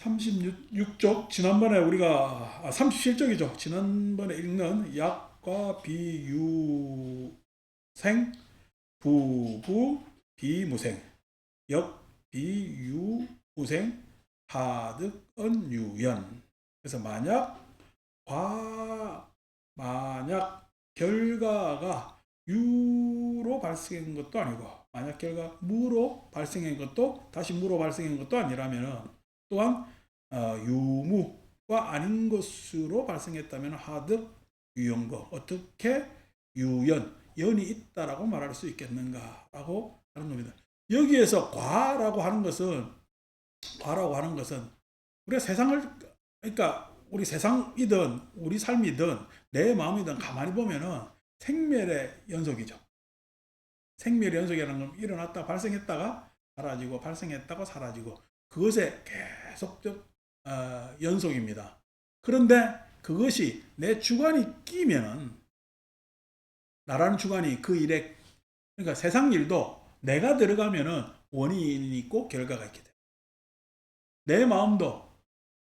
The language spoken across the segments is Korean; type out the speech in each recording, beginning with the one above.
36쪽 지난번에 우리가 37쪽이죠. 지난번에 읽는 약과 비유생, 부부, 비무생, 역, 비유, 우생, 하득, 은, 유연. 그래서 만약 결과가 유로 발생한 것도 아니고, 만약 결과 무로 발생한 것도 다시 무로 발생한 것도 아니라면 또한 유무가 아닌 것으로 발생했다면 하득, 유연거. 어떻게 연이 있다라고 말할 수 있겠는가라고 하는 겁니다. 여기에서 과라고 하는 것은 우리가 그러니까 우리 세상이든 우리 삶이든 내 마음이든 가만히 보면은 생멸의 연속이죠. 생멸의 연속이라는 건 일어났다 발생했다가 사라지고 발생했다가 사라지고 그것의 계속적 연속입니다. 그런데 그것이 내 주관이 끼면은 나라는 주관이 그 일에 그러니까 세상 일도 내가 들어가면은 원인이 있고 결과가 있게 돼요. 내 마음도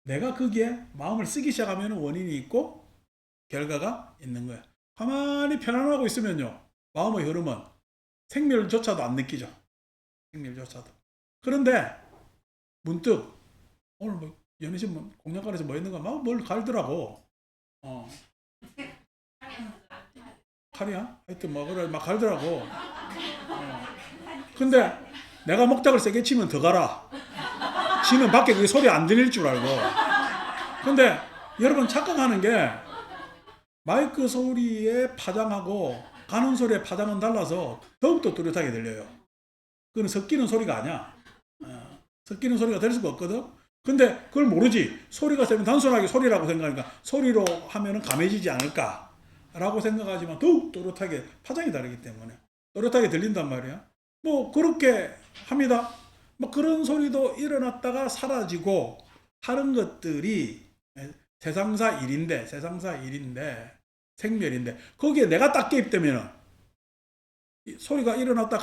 내가 거기에 마음을 쓰기 시작하면 원인이 있고 결과가 있는 거야. 가만히 편안하고 있으면요. 마음의 흐름은 생멸조차도 안 느끼죠. 생멸조차도. 그런데 문득 오늘 뭐 연희신 공양관에서 뭐 했는가 막 뭘 갈더라고. 칼이야? 하여튼 뭐 그래 막 갈더라고. 근데 내가 목탁을 세게 치면 더 가라. 지는 밖에 그게 소리 안 들릴 줄 알고. 근데 여러분 착각하는 게 마이크 소리의 파장하고 가는 소리의 파장은 달라서 더욱더 뚜렷하게 들려요. 그건 섞이는 소리가 아니야. 섞이는 소리가 될 수가 없거든. 근데 그걸 모르지. 소리가 세면 단순하게 소리라고 생각하니까 소리로 하면은 감해지지 않을까라고 생각하지만 더욱 또렷하게 파장이 다르기 때문에 또렷하게 들린단 말이야. 뭐 그렇게 합니다. 뭐 그런 소리도 일어났다가 사라지고 하는 것들이 세상사 일인데 생멸인데 거기에 내가 딱 개입되면은 소리가 일어났다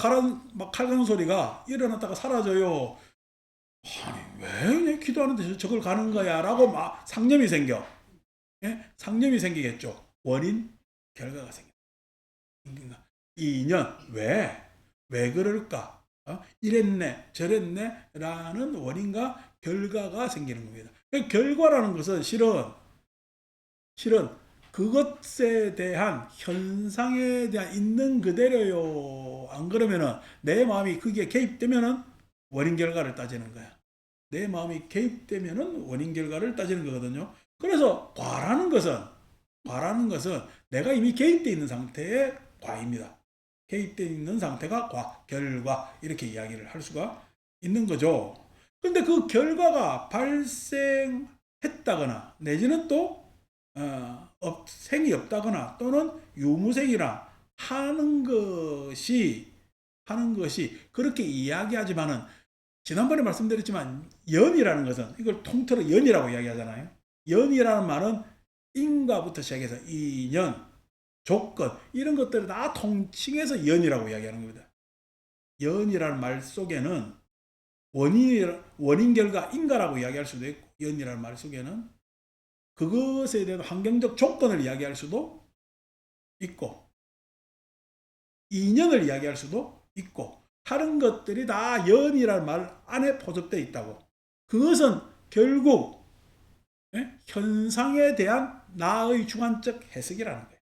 막 칼가는 소리가 일어났다가 사라져요. 아니 왜 기도하는데 저걸 가는 거야 라고 막 상념이 생겨. 상념이 생기겠죠. 원인 결과가 생겨. 이 인연 왜 그럴까? 이랬네 저랬네 라는 원인과 결과가 생기는 겁니다. 결과라는 것은 실은 그것에 대한 현상에 대한 있는 그대로요. 안 그러면은 내 마음이 거기에 개입되면은 원인 결과를 따지는 거야. 내 마음이 개입되면은 원인 결과를 따지는 거거든요. 그래서 과라는 것은 내가 이미 개입되어 있는 상태의 과입니다. 개입되어 있는 상태가 과, 결과 이렇게 이야기를 할 수가 있는 거죠. 근데 그 결과가 발생했다거나 내지는 또 생이 없다거나 또는 유무생이라 하는 것이 그렇게 이야기하지만은 지난번에 말씀드렸지만 연이라는 것은 이걸 통틀어 연이라고 이야기하잖아요. 연이라는 말은 인과부터 시작해서 인연, 조건 이런 것들을 다 통칭해서 연이라고 이야기하는 겁니다. 연이라는 말 속에는 원인 결과 인과라고 이야기할 수도 있고 연이라는 말 속에는 그것에 대한 환경적 조건을 이야기할 수도 있고 인연을 이야기할 수도 있고 다른 것들이 다 연이라는 말 안에 포섭되어 있다고. 그것은 결국 현상에 대한 나의 주관적 해석이라는 거예요.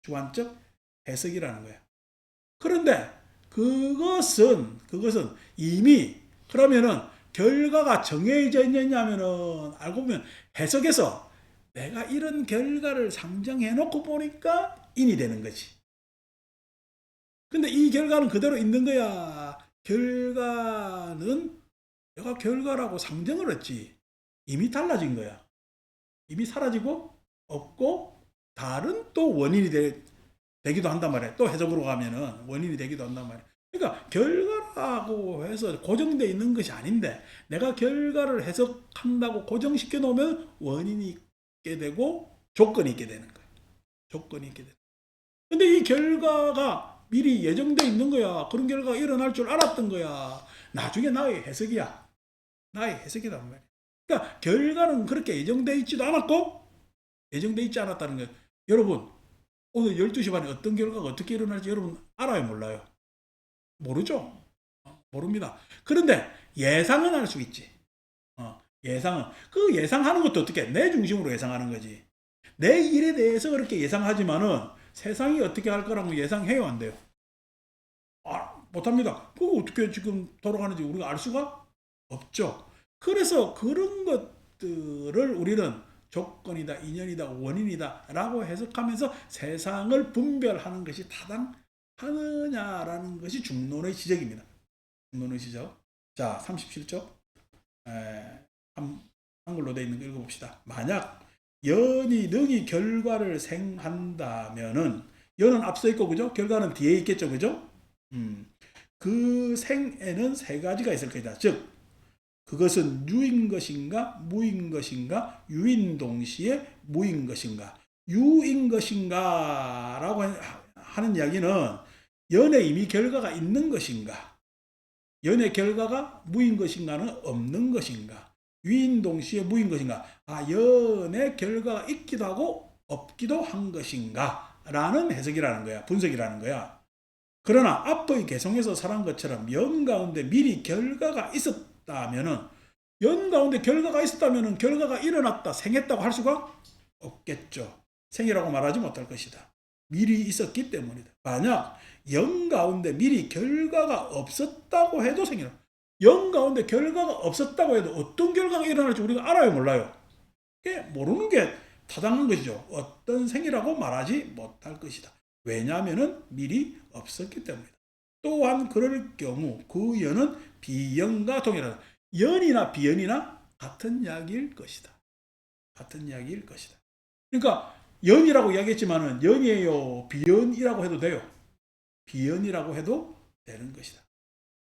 주관적 해석이라는 거예요. 그런데 그것은 이미 그러면은 결과가 정해져 있느냐면은 알고 보면 해석해서 내가 이런 결과를 상정해 놓고 보니까 인이 되는 거지. 근데 이 결과는 그대로 있는 거야. 결과는 내가 결과라고 상정을 했지. 이미 달라진 거야. 이미 사라지고 없고 다른 또 원인이 되기도 한단 말이야. 또 해석으로 가면은 원인이 되기도 한단 말이야. 그러니까 결과라고 해서 고정되어 있는 것이 아닌데 내가 결과를 해석한다고 고정시켜 놓으면 원인이 있게 되고 조건이 있게 되는 거야. 조건이 있게 되는 거야. 근데 이 결과가 미리 예정되어 있는 거야. 그런 결과가 일어날 줄 알았던 거야. 나중에 나의 해석이야. 나의 해석이란 말이야. 그러니까 결과는 그렇게 예정되어 있지도 않았고 예정되어 있지 않았다는 거예요. 여러분 오늘 12시 반에 어떤 결과가 어떻게 일어날지 여러분 알아요, 몰라요? 모르죠. 모릅니다. 그런데 예상은 할 수 있지. 예상은. 그 예상하는 것도 어떻게 내 중심으로 예상하는 거지. 내 일에 대해서 그렇게 예상하지만은 세상이 어떻게 할 거라고 예상해요, 안 돼요? 못합니다. 그거 어떻게 지금 돌아가는지 우리가 알 수가 없죠. 그래서 그런 것들을 우리는 조건이다, 인연이다, 원인이다 라고 해석하면서 세상을 분별하는 것이 타당하느냐라는 것이 중론의 지적입니다. 중론의 지적. 자, 37쪽. 한글로 되어 있는 거 읽어봅시다. 만약 연이 능히 결과를 생한다면은 연은 앞서 있고 그죠? 결과는 뒤에 있겠죠, 그죠? 그 생에는 세 가지가 있을 것이다. 즉 그것은 유인 것인가 무인 것인가 유인 동시에 무인 것인가 유인 것인가 라고 하는 이야기는 연에 이미 결과가 있는 것인가 연의 결과가 무인 것인가는 없는 것인가 유인 동시에 무인 것인가 연의 결과가 있기도 하고 없기도 한 것인가 라는 해석이라는 거야. 분석이라는 거야. 그러나 앞의 개성에서 설한 것처럼 연 가운데 미리 결과가 있었다면은 연 가운데 결과가 있었다면은 결과가 일어났다 생했다고 할 수가 없겠죠. 생이라고 말하지 못할 것이다. 미리 있었기 때문이다. 만약 연 가운데 미리 결과가 없었다고 해도 생이라. 연 가운데 결과가 없었다고 해도 어떤 결과가 일어날지 우리가 알아요, 몰라요? 모르는 게 타당한 것이죠. 어떤 생이라고 말하지 못할 것이다. 왜냐하면 미리 없었기 때문이다. 또한 그럴 경우 그 연은 비연과 동일하다. 연이나 비연이나 같은 이야기일 것이다. 같은 이야기일 것이다. 그러니까 연이라고 이야기했지만은 연이에요, 비연이라고 해도 돼요. 비연이라고 해도 되는 것이다.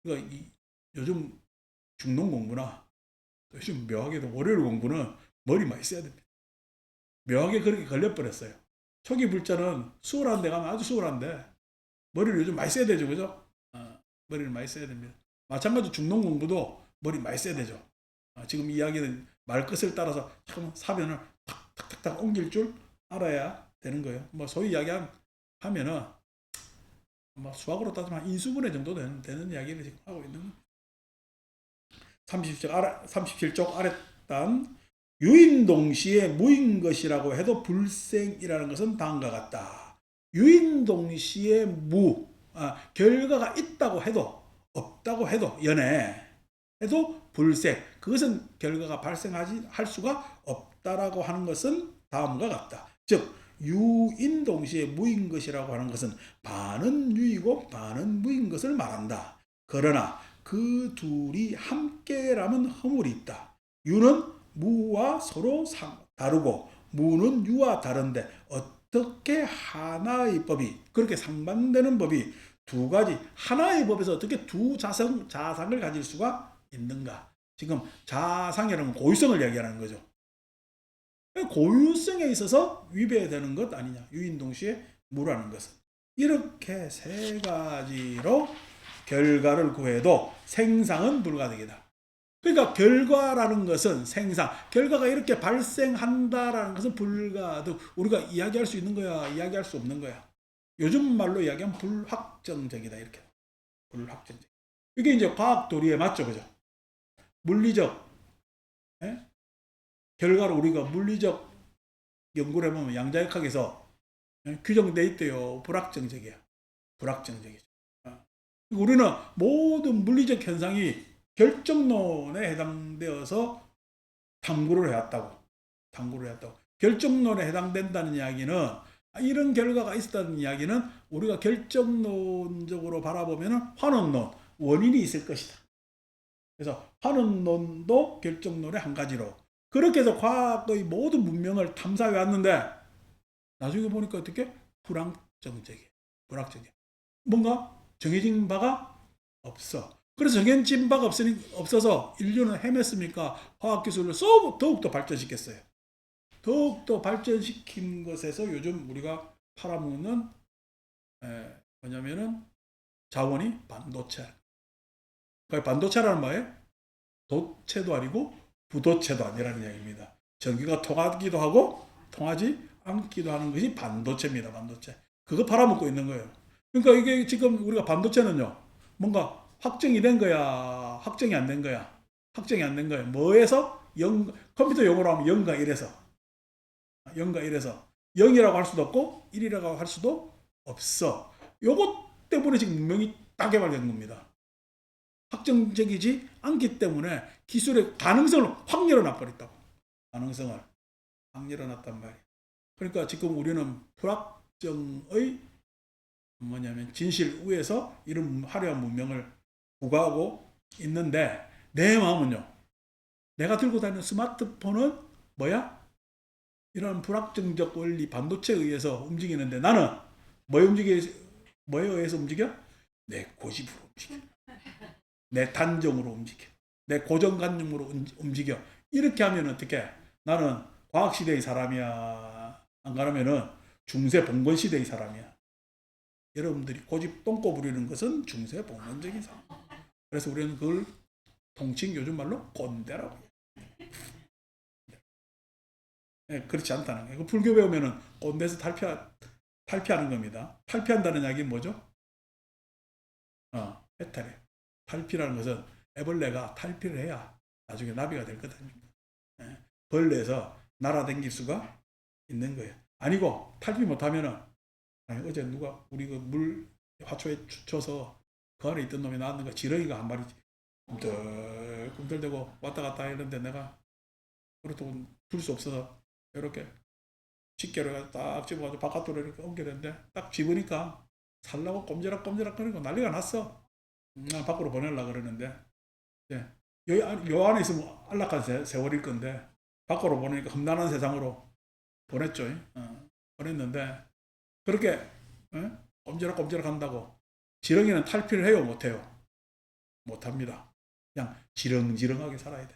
그러니까 요즘 중농 공부나 요즘 묘하게도 월요일 공부는 머리 많이 써야 됩니다. 묘하게 그렇게 걸려버렸어요. 초기 불자는 수월한 데 가면 아주 수월한데 머리를 요즘 많이 써야 되죠, 그죠? 머리를 많이 써야 됩니다. 마찬가지로 중농 공부도 머리 많이 써야 되죠. 지금 이야기는 말끝을 따라서 참 사변을 탁탁탁탁 옮길 줄 알아야 되는 거예요. 뭐 소위 하면은 뭐 수학으로 따지면 인수분해 정도 되는 이야기를 지금 하고 있는 겁니다. 37쪽 아랫단 유인 동시에 무인 것이라고 해도 불생이라는 것은 다음과 같다. 유인 동시에 결과가 있다고 해도 없다고 해도 연애 해도 불생 그것은 결과가 할 수가 없다라고 하는 것은 다음과 같다. 즉 유인 동시에 무인 것이라고 하는 것은 반은 유이고 반은 무인 것을 말한다. 그러나 그 둘이 함께라면 허물이 있다. 유는 무와 서로 다르고 무는 유와 다른데 어떻게 하나의 법이 그렇게 상반되는 법이 두 가지 하나의 법에서 어떻게 두 자상을 가질 수가 있는가? 지금 자상이라는 고유성을 이야기하는 거죠. 고유성에 있어서 위배되는 것 아니냐? 유인 동시에 무라는 것은 이렇게 세 가지로 결과를 구해도 생상은 불가능이다. 그러니까 결과라는 것은 생상, 결과가 이렇게 발생한다라는 것은 불가능. 우리가 이야기할 수 있는 거야, 이야기할 수 없는 거야. 요즘 말로 이야기하면 불확정적이다 이렇게. 불확정적. 이게 이제 과학 도리에 맞죠, 그죠? 물리적 결과를 우리가 물리적 연구를 해보면 양자역학에서 규정돼 있대요. 불확정적이야. 불확정적이죠. 우리는 모든 물리적 현상이 결정론에 해당되어서 탐구를 해왔다고. 결정론에 해당된다는 이야기는 이런 결과가 있었다는 이야기는 우리가 결정론적으로 바라보면 환원론, 원인이 있을 것이다. 그래서 환원론도 결정론의 한 가지로 그렇게 해서 과학의 모든 문명을 탐사해 왔는데 나중에 보니까 어떻게? 불확정적이야. 뭔가 정해진 바가 없어. 그래서 정해진 바가 없어서 인류는 헤맸습니까? 과학기술을 더욱더 발전시켰어요. 더욱더 발전시킨 것에서 요즘 우리가 팔아먹는 뭐냐면은 자원이 반도체. 그러니까 반도체라는 말에 도체도 아니고 부도체도 아니라는 이야기입니다. 전기가 통하기도 하고 통하지 않기도 하는 것이 반도체입니다. 반도체. 그거 팔아먹고 있는 거예요. 그러니까 이게 지금 우리가 반도체는요. 뭔가 확정이 된 거야? 확정이 안 된 거야? 확정이 안 된 거예요. 뭐에서? 컴퓨터 용어로 하면 0과 1에서. 0과 1에서. 0이라고 할 수도 없고 1이라고 할 수도 없어. 요것 때문에 지금 문명이 딱 개발된 겁니다. 확정적이지 않기 때문에 기술의 가능성을 확 열어놔버렸다고. 가능성을 확 열어놨단 말이에요. 그러니까 지금 우리는 불확정의 뭐냐면 진실 위에서 이런 화려한 문명을 부과하고 있는데 내 마음은요. 내가 들고 다니는 스마트폰은 뭐야? 이런 불확정적 원리 반도체에 의해서 움직이는데 나는 뭐에 의해서 움직여? 내 고집으로 움직여. 내 단정으로 움직여. 내 고정관념으로 움직여. 이렇게 하면 어떻게? 나는 과학시대의 사람이야. 안 그러면은 중세 봉건시대의 사람이야. 여러분들이 고집 똥꼬 부리는 것은 중세 봉건적인 사람. 그래서 우리는 그걸 통칭 요즘 말로 꼰대라고 해요. 네, 그렇지 않다는 거예요. 불교 배우면은 꼰대에서 탈피하는 겁니다. 탈피한다는 이야기는 뭐죠? 해탈이에요. 탈피라는 것은 애벌레가 탈피를 해야 나중에 나비가 될 거다. 네, 벌레에서 날아다닐 수가 있는 거예요. 아니고 탈피 못하면은 어제 누가 우리 그 물 화초에 쳐서 그 안에 있던 놈이 나왔는가 지렁이가 한 마리 꿈틀꿈틀대고 왔다 갔다 했는데 내가 그렇다고 둘 수 없어서 이렇게 집게로 딱 집어가지고 바깥으로 이렇게 옮겨냈는데 딱 집으니까 살라고 꼼지락꼼지락 거리고 난리가 났어. 밖으로 보내려고 그러는데 요 안에 있으면 안락한 세월일 건데 밖으로 보내니까 험난한 세상으로 보냈죠. 보냈는데 그렇게 꼼지락꼼지락 한다고 지렁이는 탈피를 해요? 못해요? 못합니다. 그냥 지렁지렁하게 살아야 돼.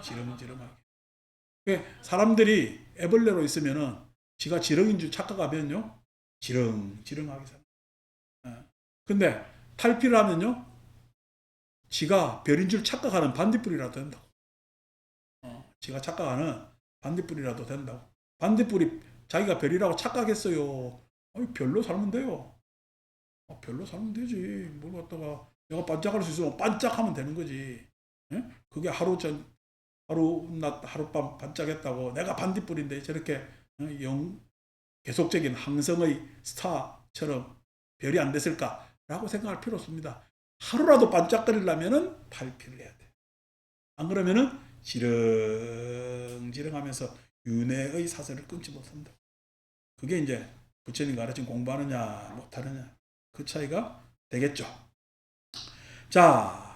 지렁지렁하게. 사람들이 애벌레로 있으면은 지가 지렁인 줄 착각하면요 지렁지렁하게 살아요. 근데 탈피를 하면요 지가 별인 줄 착각하는 반딧불이라도 된다고. 지가 착각하는 반딧불이라도 된다고. 반딧불이 자기가 별이라고 착각했어요. 별로 살면 돼요. 별로 살면 되지. 뭘 갖다가 내가 반짝할 수 있으면 반짝하면 되는 거지. 그게 하룻밤 반짝했다고 내가 반딧불인데 저렇게 계속적인 항성의 스타처럼 별이 안 됐을까라고 생각할 필요 없습니다. 하루라도 반짝거리려면 탈피를 해야 돼. 안 그러면은 지렁지렁하면서 윤회의 사슬을 끊지 못한다. 그게 이제 부처님 가르친 공부하느냐 못하느냐 그 차이가 되겠죠. 자,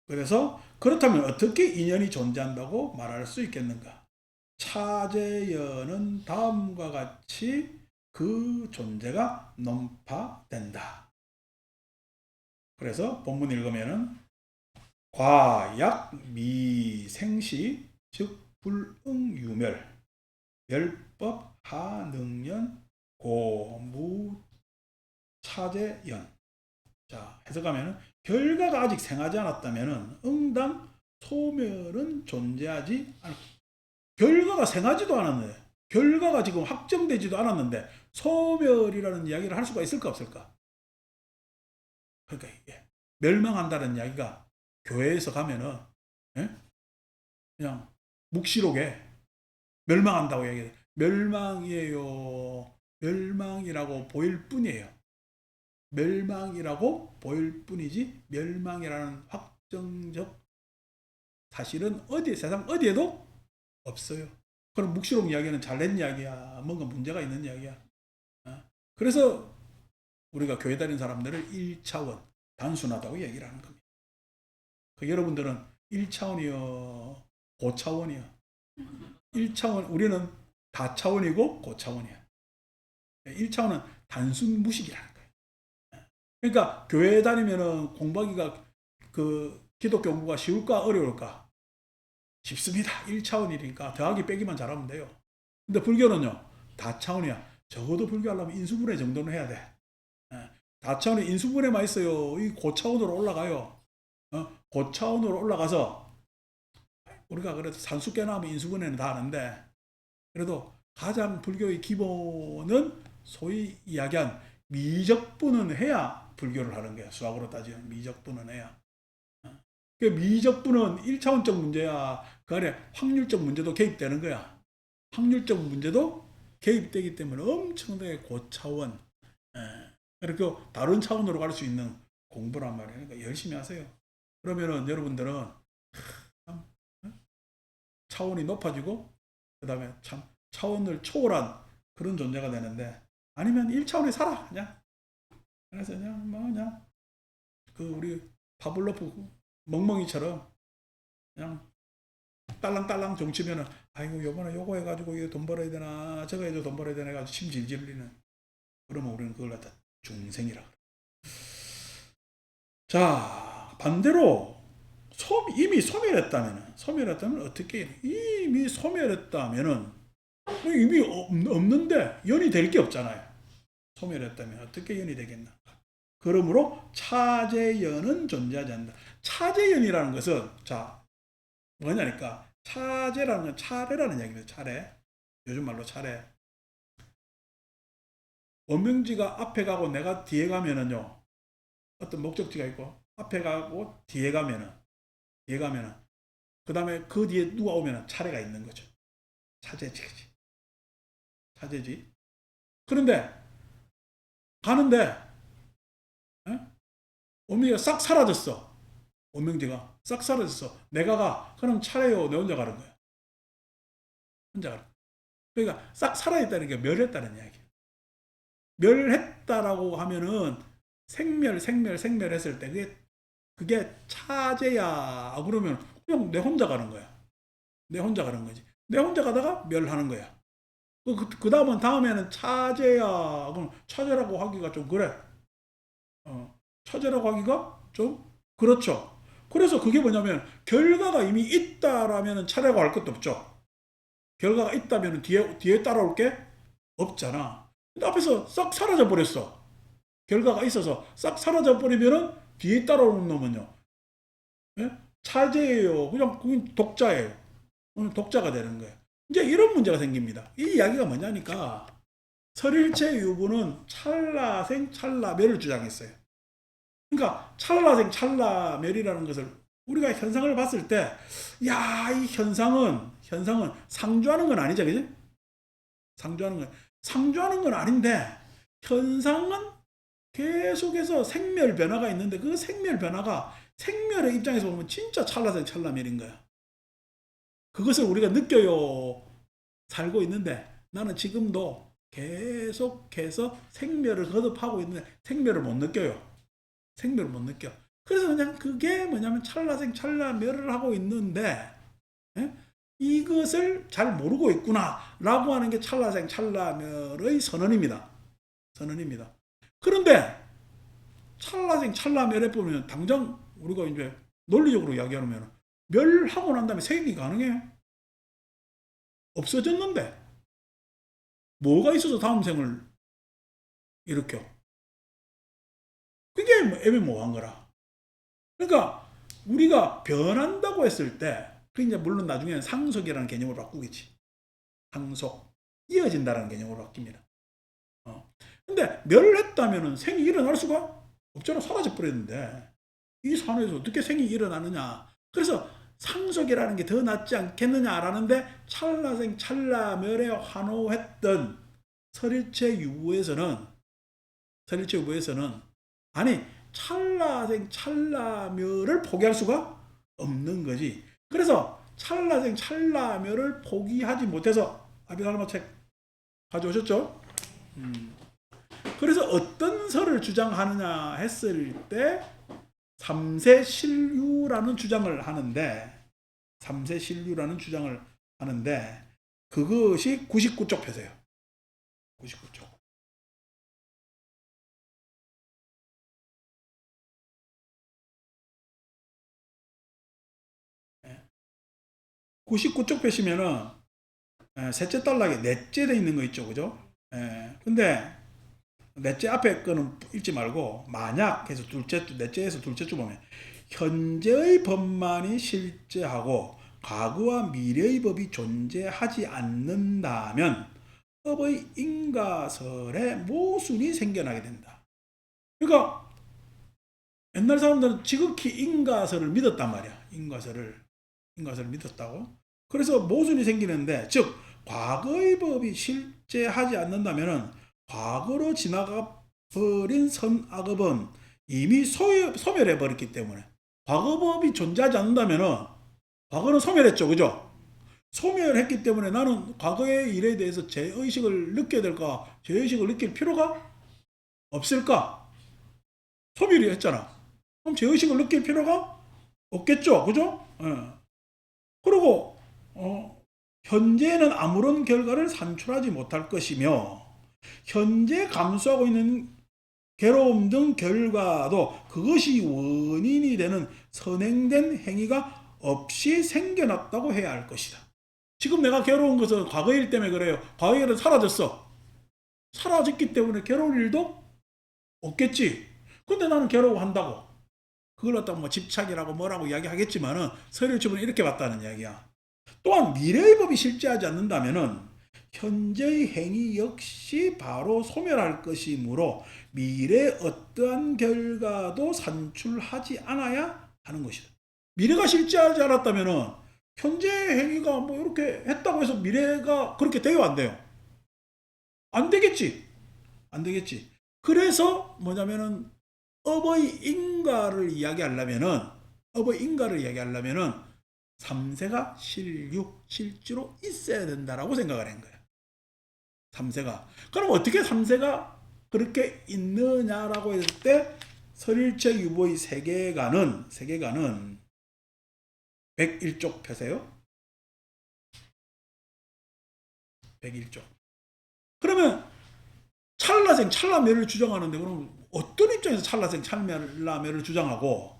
그래서 그렇다면 어떻게 인연이 존재한다고 말할 수 있겠는가? 차제연은 다음과 같이 그 존재가 논파된다. 그래서 본문 읽으면은 과약 미생시 즉 불응유멸 멸법 하능연 고무차제연. 자, 해석하면은 결과가 아직 생하지 않았다면은 응당 소멸은 존재하지 않고 결과가 생하지도 않았는데 결과가 지금 확정되지도 않았는데 소멸이라는 이야기를 할 수가 있을까 없을까? 그러니까 이게 멸망한다는 이야기가 교회에서 가면은 그냥 묵시록에 멸망한다고 얘기해요. 멸망이에요. 멸망이라고 보일 뿐이에요. 멸망이라고 보일 뿐이지 멸망이라는 확정적 사실은 세상 어디에도 없어요. 그럼 묵시록 이야기는 잘된 이야기야. 뭔가 문제가 있는 이야기야. 그래서 우리가 교회 다니는 사람들을 1차원 단순하다고 얘기를 하는 겁니다. 여러분들은 1차원이요 고차원이요. 1차원 우리는 다차원이고 고차원이야. 1차원은 단순 무식이라는 거예요. 그러니까 교회 다니면은 공부하기가 기독교 공부가 쉬울까 어려울까? 쉽습니다. 1차원이니까 더하기 빼기만 잘하면 돼요. 근데 불교는요 다차원이야. 적어도 불교하려면 인수분해 정도는 해야 돼. 다차원이 인수분해만 있어요. 이 고차원으로 올라가요. 고차원으로 올라가서 우리가 그래도 산수깨나무 인수분해는 다 아는데 그래도 가장 불교의 기본은 소위 이야기한 미적분은 해야 불교를 하는 거야. 수학으로 따지면 미적분은 해야. 그 미적분은 1차원적 문제야. 그 안에 확률적 문제도 개입되는 거야. 확률적 문제도 개입되기 때문에 엄청나게 고차원, 그리고 다른 차원으로 갈 수 있는 공부란 말이에요. 그러니까 열심히 하세요. 그러면은 여러분들은 차원이 높아지고 그 다음에 참 차원을 초월한 그런 존재가 되는데 아니면 1차원에 살아 그냥. 그래서 그냥 그 우리 파블로프 멍멍이처럼 그냥 딸랑딸랑 종치면은 아이고 요번에 요거 해가지고 이거 돈 벌어야 되나 저거 해도 돈 벌어야 되나 해가지고 침 질질 흘리는. 그러면 우리는 그걸 갖다 중생이라 그래. 자 반대로 이미 소멸했다면 어떻게 해? 이미 소멸했다면은 이미 없는데 연이 될 게 없잖아요. 소멸했다면 어떻게 연이 되겠나? 그러므로 차제연은 존재하지 않는다. 차제연이라는 것은 자 뭐냐니까 차제라는 건 차례라는 이야기입니다. 차례. 요즘 말로 차례. 원명지가 앞에 가고 내가 뒤에 가면은요. 어떤 목적지가 있고 앞에 가고 뒤에 가면은 그 다음에 그 뒤에 누가 오면은 차례가 있는 거죠. 차제지. 그런데 가는데 원명지가 싹 사라졌어. 원명지가 싹 사라졌어. 내가 가. 그럼 차례요. 내 혼자 가는 거야. 혼자 가는 거야. 그러니까 싹 사라졌다는 게 멸했다는 이야기야. 멸했다라고 하면은 생멸했을 때 그게 차제야. 그러면 그냥 내 혼자 가는 거야. 내 혼자 가는 거지. 내 혼자 가다가 멸하는 거야. 그 다음에는 차제야. 그럼 차제라고 하기가 좀 그래. 차제라고 하기가 좀 그렇죠. 그래서 그게 뭐냐면 결과가 이미 있다라면 차례라고 할 것도 없죠. 결과가 있다면 뒤에 따라올 게 없잖아. 근데 앞에서 싹 사라져 버렸어. 결과가 있어서 싹 사라져 버리면은 뒤에 따라오는 놈은요. 차제예요. 그냥 독자예요. 독자가 되는 거예요. 이제 이런 문제가 생깁니다. 이 이야기가 뭐냐니까 설일체 유부는 찰나생 찰나멸을 주장했어요. 그러니까 찰나생 찰나멸이라는 것을 우리가 현상을 봤을 때, 야, 이 현상은 상주하는 건 아니죠, 그지? 상주하는 건 아닌데 현상은 계속해서 생멸 변화가 있는데 그 생멸 변화가 생멸의 입장에서 보면 진짜 찰나생 찰나멸인 거야. 그것을 우리가 느껴요. 살고 있는데 나는 지금도 계속해서 생멸을 거듭하고 있는데 생멸을 못 느껴요. 생멸을 못 느껴. 그래서 그냥 그게 뭐냐면 찰나생 찰나멸을 하고 있는데 이것을 잘 모르고 있구나 라고 하는 게 찰나생 찰나멸의 선언입니다. 그런데 찰나생 찰나멸에 보면 당장 우리가 이제 논리적으로 이야기하면 멸하고 난 다음에 생이 가능해요? 없어졌는데 뭐가 있어서 다음 생을 일으켜? 그게 애매모호한 거라. 그러니까 우리가 변한다고 했을 때 그 이제 물론 나중에는 상속이라는 개념으로 바꾸겠지. 상속, 이어진다는 개념으로 바뀝니다. 근데 멸했다면은 생이 일어날 수가 없잖아. 사라져 버렸는데 이 산에서 어떻게 생이 일어나느냐. 그래서 상속이라는 게 더 낫지 않겠느냐라는데 찰나생 찰나멸에 환호했던 설일체 유부에서는 아니 찰나생 찰나멸을 포기할 수가 없는 거지. 그래서 찰나생 찰나멸을 포기하지 못해서 아비달마 책 가져오셨죠? 그래서 어떤 설을 주장하느냐 했을 때 삼세실유라는 주장을 하는데 그것이 99쪽 펴세요. 99쪽. 99쪽 펴시면은 셋째 단락에 넷째 돼 있는 거 있죠, 그죠? 근데 넷째 앞에 거는 읽지 말고 만약 해서 넷째에서 둘째 줄 보면 현재의 법만이 실제하고 과거와 미래의 법이 존재하지 않는다면 법의 인가설에 모순이 생겨나게 된다. 그러니까 옛날 사람들은 지극히 인가설을 믿었단 말이야. 인가설을 믿었다고. 그래서 모순이 생기는데, 즉 과거의 법이 실제하지 않는다면 과거로 지나가 버린 선악업은 이미 소멸해 버렸기 때문에, 과거법이 존재하지 않는다면 과거는 소멸했죠. 그죠? 소멸했기 때문에 나는 과거의 일에 대해서 죄의식을 느껴야 될까? 죄의식을 느낄 필요가 없을까? 소멸이 했잖아. 그럼 죄의식을 느낄 필요가 없겠죠. 그죠? 예. 그리고 현재는 아무런 결과를 산출하지 못할 것이며, 현재 감수하고 있는 괴로움 등 결과도 그것이 원인이 되는 선행된 행위가 없이 생겨났다고 해야 할 것이다. 지금 내가 괴로운 것은 과거의 일 때문에 그래요. 과거의 일은 사라졌어. 사라졌기 때문에 괴로울 일도 없겠지. 근데 나는 괴로워한다고. 그걸 갖다가 뭐 집착이라고 뭐라고 이야기하겠지만은 서류집은 이렇게 봤다는 이야기야. 또한 미래의 법이 실제하지 않는다면은 현재의 행위 역시 바로 소멸할 것이므로 미래 어떠한 결과도 산출하지 않아야 하는 것이다. 미래가 실제하지 않았다면은 현재 행위가 뭐 이렇게 했다고 해서 미래가 그렇게 돼요, 안 돼요? 안 되겠지. 안 되겠지. 그래서 뭐냐면은 업의 인가를 이야기하려면은 3세가 실주로 있어야 된다라고 생각을 한 거야. 3세가. 그럼 어떻게 3세가 그렇게 있느냐라고 했을 때 설일체 유보의 세계관은 101쪽 펴세요. 101쪽. 그러면 찰나멸을 주장하는데, 그럼 어떤 입장에서 찰나멸을 주장하고,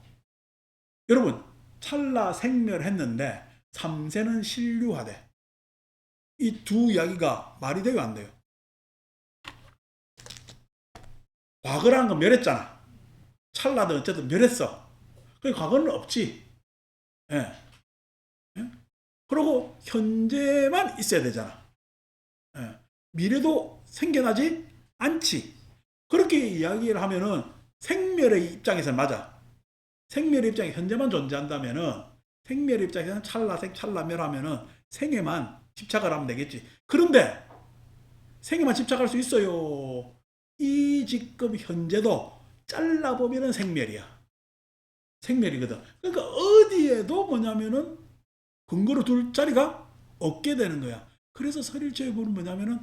여러분 찰나생멸했는데 3세는 신류하되, 이 두 이야기가 말이 돼요, 안 돼요? 과거라는 건 멸했잖아. 찰나도 어쨌든 멸했어. 그 과거는 없지. 예. 예? 그리고 현재만 있어야 되잖아. 예. 미래도 생겨나지 않지. 그렇게 이야기를 하면은 생멸의 입장에서는 맞아. 생멸의 입장에 현재만 존재한다면은, 생멸의 입장에서는 찰나멸하면은 생애만 집착을 하면 되겠지. 그런데 생애만 집착할 수 있어요. 이 지금 현재도 잘라보면은 생멸이야. 생멸이거든. 그러니까 어디에도 뭐냐면은 근거로 둘 자리가 없게 되는 거야. 그래서 설일체의 부는 뭐냐면은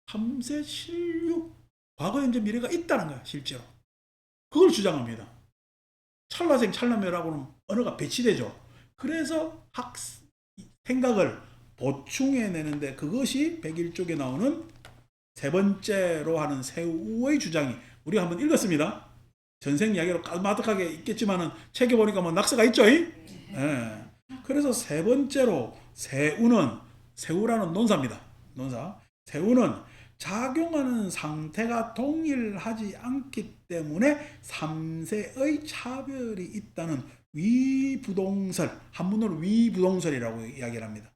3세 신류, 과거, 현재, 미래가 있다는 거야, 실제로. 그걸 주장합니다. 찰나멸하고는 언어가 배치되죠. 그래서 생각을 보충해내는데, 그것이 101쪽에 나오는 세 번째로 하는 세우의 주장이, 우리가 한번 읽었습니다. 전생 이야기로 까마득하게 있겠지만은 책에 보니까 뭐 낙서가 있죠. 예. 그래서 세 번째로 세우라는 논사입니다. 논사. 세우는 작용하는 상태가 동일하지 않기 때문에 3세의 차별이 있다는 위부동설, 한문으로 위부동설이라고 이야기를 합니다.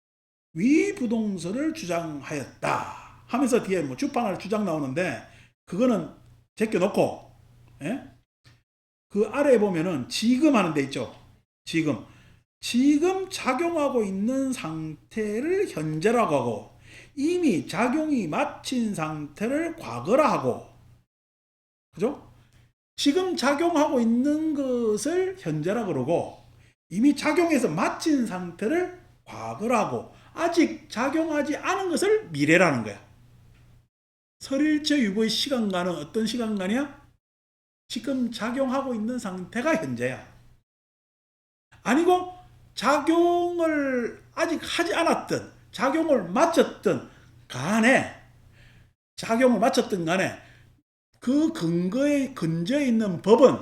위부동설을 주장하였다 하면서 뒤에 뭐 주판할 주장 나오는데, 그거는 제껴놓고, 예? 그 아래에 보면은 지금 하는 데 있죠. 지금 작용하고 있는 상태를 현재라고 하고, 이미 작용이 마친 상태를 과거라 하고, 그죠? 지금 작용하고 있는 것을 현재라 그러고, 이미 작용해서 마친 상태를 과거라 하고, 아직 작용하지 않은 것을 미래라는 거야. 설일체 유보의 시간관은 어떤 시간관이야? 지금 작용하고 있는 상태가 현재야. 아니고 작용을 아직 하지 않았든 작용을 마쳤든 간에 그 근저에 있는 법은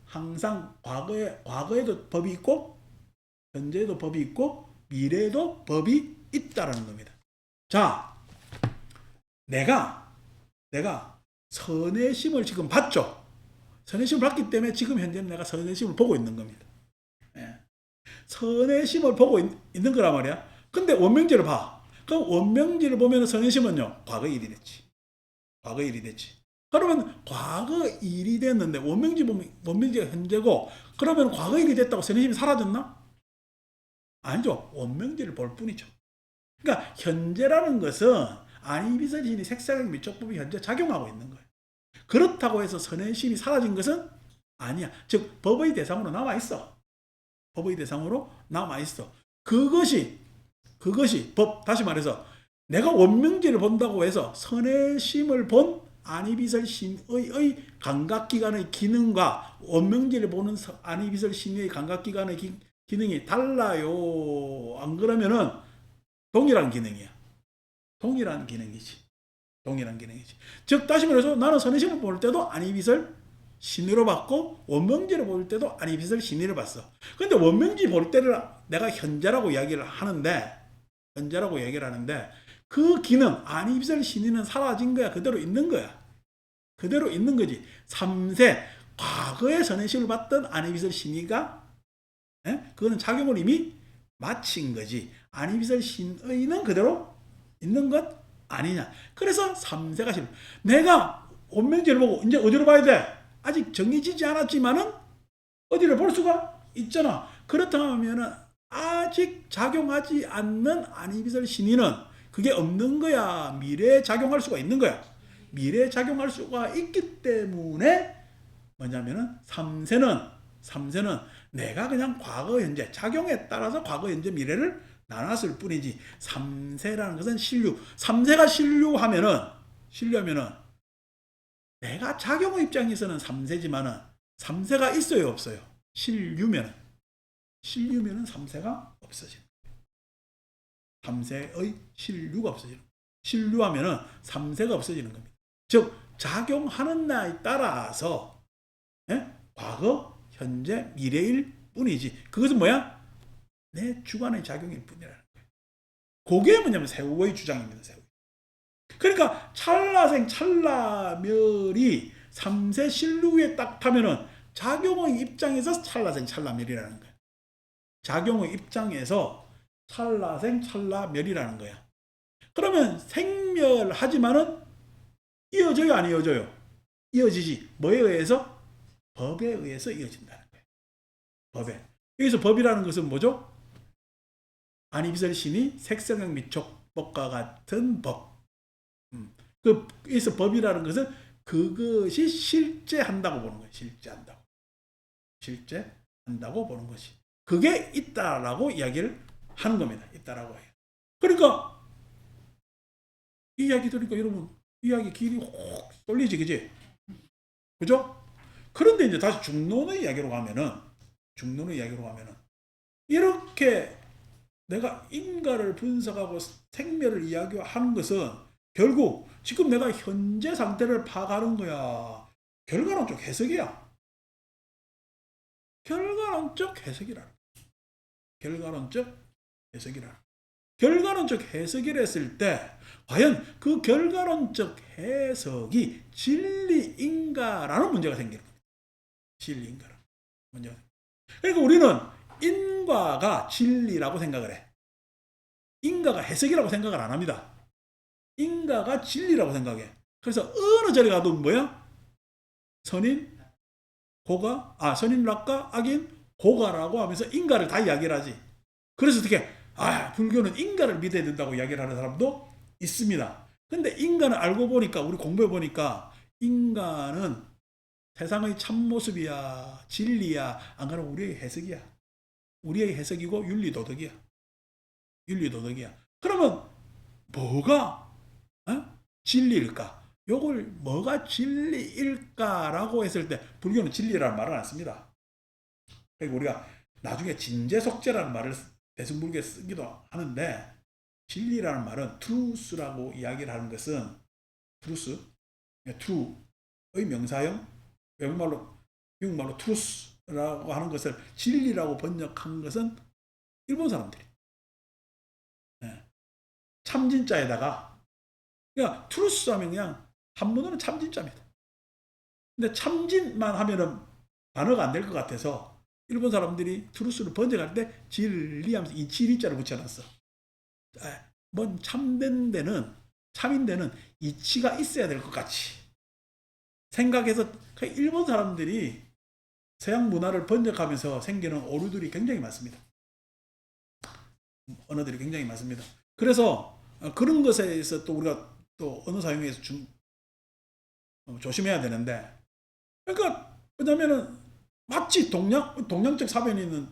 항상 과거에도 법이 있고, 현재에도 법이 있고, 미래에도 법이 있다라는 겁니다. 자, 내가 선의 심을 지금 봤죠. 선해심을 받기 때문에 지금 현재는 내가 선해심을 보고 있는 겁니다. 예. 선해심을 보고 있는 거란 말이야. 근데 원명지를 봐. 그럼 원명지를 보면 선해심은요, 과거 일이 됐지. 과거 일이 됐지. 그러면 과거 일이 됐는데 원명지 보면 원명지가 현재고, 그러면 과거 일이 됐다고 선해심이 사라졌나? 아니죠. 원명지를 볼 뿐이죠. 그러니까 현재라는 것은 안이비설신이 색상의 미촉법이 현재 작용하고 있는 거예요. 그렇다고 해서 선해심이 사라진 것은 아니야. 즉 법의 대상으로 남아 있어. 법의 대상으로 남아 있어. 그것이 법, 다시 말해서 내가 원명지를 본다고 해서 선해심을 본 안이비설신의 감각기관의 기능과 원명지를 보는 안이비설신의 감각기관의 기능이 달라요. 안 그러면은 동일한 기능이야. 동일한 기능이지. 동일한 기능이지. 즉 다시 말해서 나는 선해심을 볼 때도 안이비설 신의로 봤고 원명지를 볼 때도 안이비설 신의를 봤어. 근데 원명지 볼 때를 내가 현재라고 이야기를 하는데 그 기능 안이비설 신의는 사라진 거야. 그대로 있는 거야. 그대로 있는 거지. 3세 과거에 선해심을 봤던 안이비설 신의가 그거는 작용을 이미 마친 거지. 안이비설 신의는 그대로 있는 것 아니냐. 그래서 3세가 실. 내가 원명지를 보고 이제 어디로 봐야 돼? 아직 정해지지 않았지만은 어디를 볼 수가 있잖아. 그렇다면 아직 작용하지 않는 안이비설 신의는 그게 없는 거야. 미래에 작용할 수가 있는 거야. 미래에 작용할 수가 있기 때문에 뭐냐면은 3세는 내가 그냥 과거, 현재, 작용에 따라서 과거, 현재, 미래를 나눴을 뿐이지 3세라는 것은 신류. 3세가 신류하면은 내가 작용의 입장에서는 3세지만은 3세가 있어요, 없어요? 신류면은 3세가 없어지는 거예요. 3세의 신류가 없어지는 거예요. 신류하면은 3세가 없어지는 겁니다. 즉 작용하는 날에 따라서 과거, 현재, 미래일 뿐이지. 그것은 뭐야? 내 주관의 작용일 뿐이라는 거예요. 그게 뭐냐면 세우의 주장입니다. 세우. 그러니까 찰나생 찰나멸이 3세 신류에 딱 타면은 작용의 입장에서 찰나생 찰나멸이라는 거예요. 작용의 입장에서 찰나생 찰나멸이라는 거야. 그러면 생멸하지만은 이어져요, 안 이어져요? 이어지지. 뭐에 의해서? 법에 의해서 이어진다는 거예요. 법에. 여기서 법이라는 것은 뭐죠? 안이비설 신이 색성형 미촉법과 같은 법. 그래서 법이라는 것은 그것이 실제한다고 보는 거예요. 실제한다고 보는 것이. 그게 있다라고 이야기를 하는 겁니다. 있다라고 해요. 그러니까 이 이야기 들으니까 여러분 이야기 길이 혹 쏠리지, 그지? 그죠? 그런데 이제 다시 중론의 이야기로 가면은 이렇게 내가 인과를 분석하고 생멸을 이야기하는 것은 결국 지금 내가 현재 상태를 파악하는 거야. 결과론적 해석이야. 결과론적 해석이라 했을 때 과연 그 결과론적 해석이 진리인가라는 문제가 생기는 겁니다. 진리인가라는 문제가. 그러니까 우리는 인과가 진리라고 생각을 해. 인과가 해석이라고 생각을 안 합니다. 인과가 진리라고 생각해. 그래서 어느 자리 가도 뭐야? 선인, 낙과, 악인, 고가라고 하면서 인과를 다 이야기를 하지. 그래서 어떻게 불교는 인과를 믿어야 된다고 이야기를 하는 사람도 있습니다. 근데 인과는 알고 보니까, 우리 공부해 보니까 인과는 세상의 참모습이야, 진리야, 안 그러면 우리의 해석이야. 우리의 해석이고 윤리도덕이야. 그러면 뭐가 진리일까? 요걸 뭐가 진리일까라고 했을 때 불교는 진리라는 말을 안 씁니다. 그리고 우리가 나중에 진재속죄라는 말을 대승불교에 쓰기도 하는데, 진리라는 말은 truth라고 이야기를 하는 것은 truth의 명사형, 미국말로 truth라고 하는 것을 진리라고 번역한 것은 일본 사람들이. 참진자에다가 그냥 truth 하면 그냥 한문으로는 참진자입니다. 근데 참진만 하면은 단어가 안 될 것 같아서 일본 사람들이 트루스를 번역할 때 진리하면서 이 진리자를 붙여놨어. 뭔 참된 데는, 참인 데는 이치가 있어야 될 것 같이 생각해서 일본 사람들이 서양 문화를 번역하면서 생기는 오류들이 굉장히 많습니다. 언어들이 굉장히 많습니다. 그래서 그런 것에서 또 우리가 또 언어 사용에서 조심해야 되는데, 그러니까 왜냐면은 마치 동양적 사변이든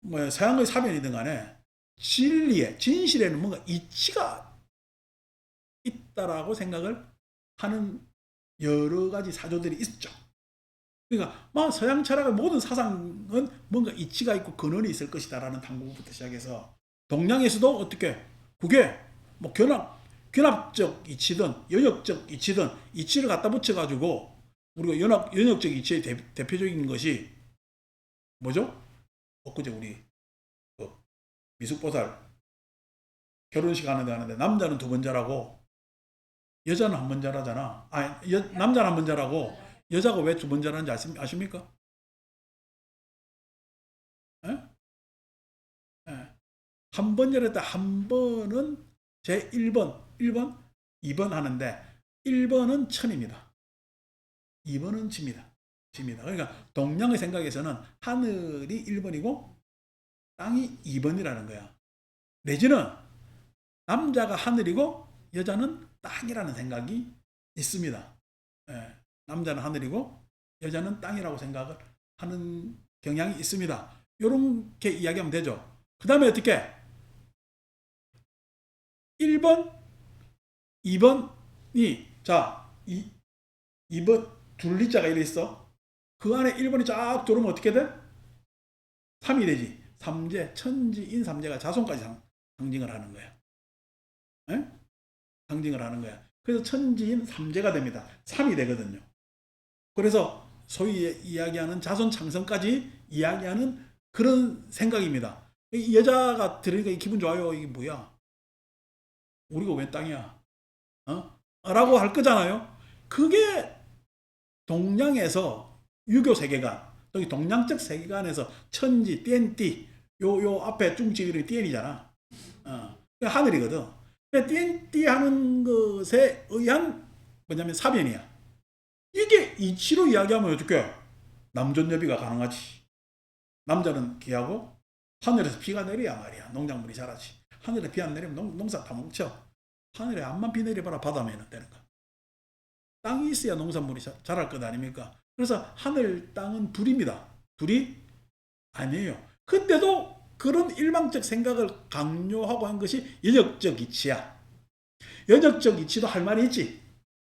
뭐 서양의 사변이든 간에 진리에, 진실에는 뭔가 이치가 있다라고 생각을 하는 여러 가지 사조들이 있죠. 그러니까 막 서양 철학의 모든 사상은 뭔가 이치가 있고 근원이 있을 것이다라는 탐구부터 시작해서 동양에서도 어떻게 그게 뭐 견합적 이치든 연역적 이치든 이치를 갖다 붙여가지고 우리가 연역적 이치의 대표적인 것이 뭐죠? 엊그제 우리 그 미숙보살 결혼식 하는데 남자는 두 번 자라고 여자는 한 번 자라잖아. 남자는 한 번 자라고 여자가 왜 두 번 자라는지 아십니까? 예? 예. 한 번 자랐다. 한 번은 제 1번, 2번 하는데 1번은 천입니다. 2번은 지입니다. 그러니까 동양의 생각에서는 하늘이 1번이고 땅이 2번이라는 거야. 내지는 남자가 하늘이고 여자는 땅이라는 생각이 있습니다. 예. 남자는 하늘이고 여자는 땅이라고 생각을 하는 경향이 있습니다. 이렇게 이야기하면 되죠. 그 다음에 어떻게? 1번, 2번이 자 2번 둘리자가 이래 있어. 그 안에 1번이 쫙 들어오면 어떻게 돼? 3이 되지. 삼재, 천지인 삼재가 자손까지 상징을 하는 거야. 에? 상징을 하는 거야. 그래서 천지인 삼재가 됩니다. 3이 되거든요. 그래서 소위 이야기하는 자손 창성까지 이야기하는 그런 생각입니다. 여자가 들으니까 기분 좋아요. 이게 뭐야? 우리가 웬 땅이야? 라고 할 거잖아요. 그게 동양에서 유교 세계관, 여기 동양적 세계관에서 천지, 띠엔띠, 요 앞에 중지를 띠엔이잖아. 하늘이거든. 띠엔띠 하는 것에 의한 뭐냐면 사변이야. 이게 이치로 이야기하면 어떻게? 남존여비가 가능하지. 남자는 귀하고 하늘에서 비가 내려야 말이야. 농작물이 자라지. 하늘에 비 안 내리면 농사 다 멈춰. 하늘에 암만 비 내려봐라 바다면은 되는 거야. 땅이 있어야 농산물이 자랄 것 아닙니까? 그래서 하늘, 땅은 둘입니다. 둘이 아니에요. 근데도 그런 일방적 생각을 강요하고 한 것이 연역적 이치야. 연역적 이치도 할 말이 있지.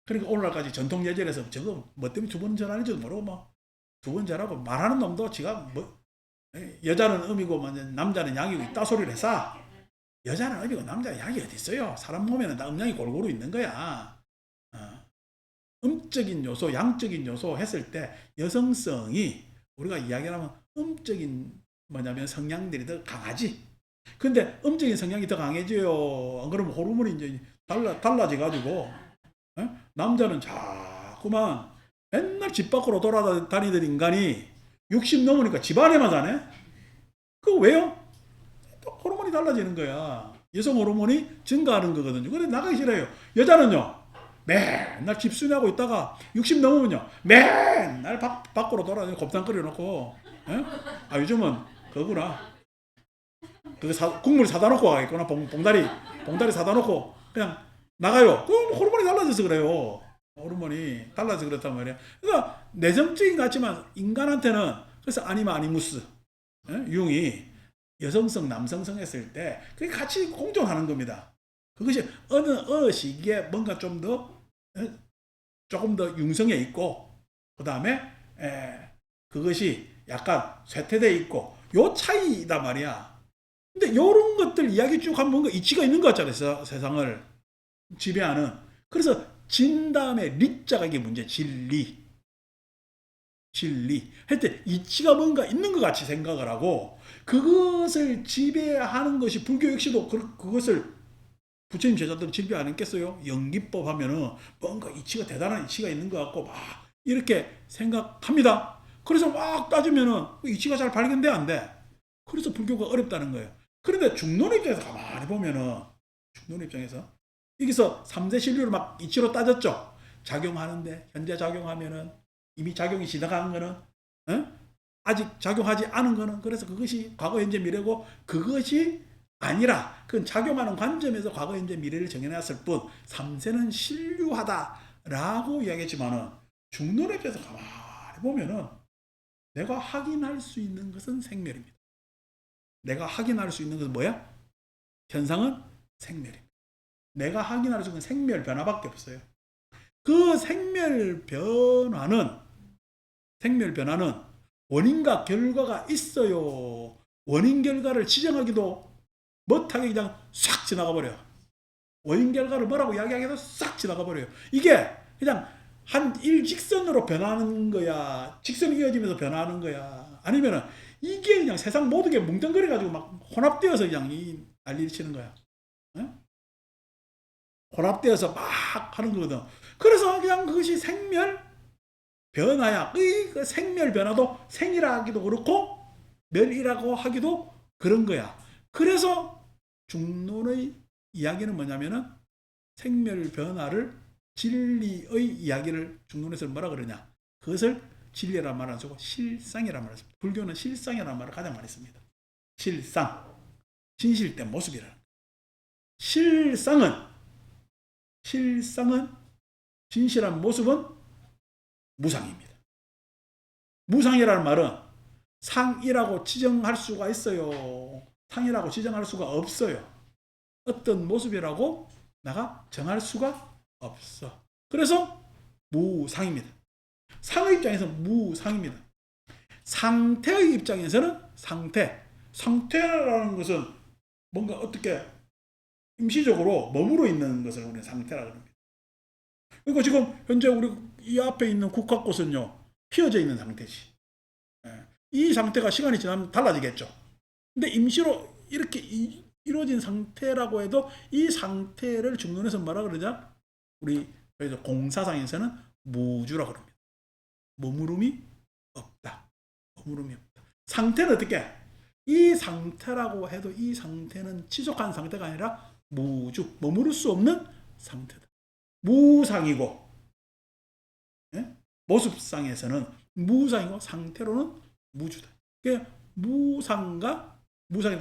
그러니까 오늘날까지 전통 예절에서 저거 뭐 때문에 두 번 전하는지도 모르고 뭐 두 번 전하고 말하는 놈도 지가 뭐 여자는 음이고 남자는 양이고 있다 소리를 해서 여자는 음이고 남자는 양이 어디 있어요? 사람 몸에는 다 음양이 골고루 있는 거야. 음적인 요소, 양적인 요소 했을 때 여성성이 우리가 이야기하면 음적인 뭐냐면 성향들이 더 강하지. 근데 음적인 성향이 더 강해져요. 안 그러면 호르몬이 이제 달라져 가지고 남자는 자꾸만 맨날 집 밖으로 돌아다니던 인간이 60 넘으니까 집 안에만 사네? 그거 왜요? 또 호르몬이 달라지는 거야. 여성 호르몬이 증가하는 거거든요. 근데 나가기 싫어요. 여자는요, 맨날 집순이하고 있다가 60 넘으면요, 맨날 밖으로 돌아다니고 곱창 끓여놓고, 요즘은 그거구나. 국물 사다 놓고 가겠구나. 봉다리 사다 놓고 그냥 나가요. 그럼 호르몬이 달라져서 그래요. 호르몬이 달라져서 그렇단 말이야. 그러니까 내성적인 것 같지만 인간한테는 그래서 아니무스 융이 여성성, 남성성 했을 때 그게 같이 공존하는 겁니다. 그것이 어느 시기에 뭔가 조금 더 융성해 있고 그 다음에 그것이 약간 쇠퇴돼 있고 요 차이다 말이야. 근데 요런 것들 이야기 쭉 하면 뭔가 이치가 있는 것 같잖아요. 세상을 지배하는. 그래서 진 다음에 리자가 이게 문제. 진리. 할때 이치가 뭔가 있는 것 같이 생각을 하고 그것을 지배하는 것이 불교 역시도 그것을 부처님 제자들은 질비 안 했겠어요? 연기법 하면은 뭔가 이치가 대단한 이치가 있는 것 같고 막 이렇게 생각합니다. 그래서 막 따지면은 이치가 잘 발견돼 안 돼. 그래서 불교가 어렵다는 거예요. 그런데 중론의 입장에서 가만히 보면은 중론의 입장에서 여기서 3세 신류를 막 이치로 따졌죠. 작용하는데 현재 작용하면은 이미 작용이 지나간 거는 아직 작용하지 않은 거는 그래서 그것이 과거 현재 미래고 그것이 아니라 그건 작용하는 관점에서 과거 현재 미래를 정해놨을 뿐 3세는 신류하다라고 이야기했지만은 중론의 입장에서 가만히 보면은 내가 확인할 수 있는 것은 생멸입니다. 내가 확인할 수 있는 것은 뭐야? 현상은 생멸입니다. 내가 확인할 수 있는 생멸 변화밖에 없어요. 그 생멸 변화는 원인과 결과가 있어요. 원인 결과를 지정하기도 못하게 그냥 싹 지나가 버려요. 원인 결과를 뭐라고 이야기하기도 싹 지나가 버려요. 이게 그냥 한 일직선으로 변하는 거야, 직선이 이어지면서 변하는 거야, 아니면은 이게 그냥 세상 모든 게 뭉뚱그려 가지고 막 혼합되어서 그냥 이 난리를 치는 거야. 혼합되어서 막 하는 거거든. 그래서 그냥 그것이 생멸 변화야. 그 생멸 변화도 생이라 하기도 그렇고 멸이라고 하기도 그런 거야. 그래서 중론의 이야기는 뭐냐면은 생멸 변화를 진리의 이야기를 중론에서 뭐라 그러냐? 그것을 진리라는 말을 안 쓰고 실상이라는 말을 씁니다. 불교는 실상이라는 말을 가장 많이 씁니다. 실상, 진실된 모습이라는 거예요. 실상은 진실한 모습은 무상입니다. 무상이라는 말은 상이라고 지정할 수가 있어요. 상이라고 지정할 수가 없어요. 어떤 모습이라고 내가 정할 수가 없어. 그래서 무상입니다. 상의 입장에서는 무상입니다. 상태의 입장에서는 상태라는 것은 뭔가 어떻게 임시적으로 머무르 있는 것을 우리는 상태라고 합니다. 그리고 지금 현재 우리 이 앞에 있는 국화꽃은요, 피어져 있는 상태지. 이 상태가 시간이 지나면 달라지겠죠. 근데 임시로 이렇게 이루어진 상태라고 해도 이 상태를 중론에서 뭐라 그러자? 우리 공사상에서는 무주라고 합니다. 머무름이 없다. 상태는 어떻게? 이 상태라고 해도 이 상태는 지속한 상태가 아니라 무주, 머무를 수 없는 상태다. 무상이고, 모습상에서는 무상이고 상태로는 무주다. 무상과 무상이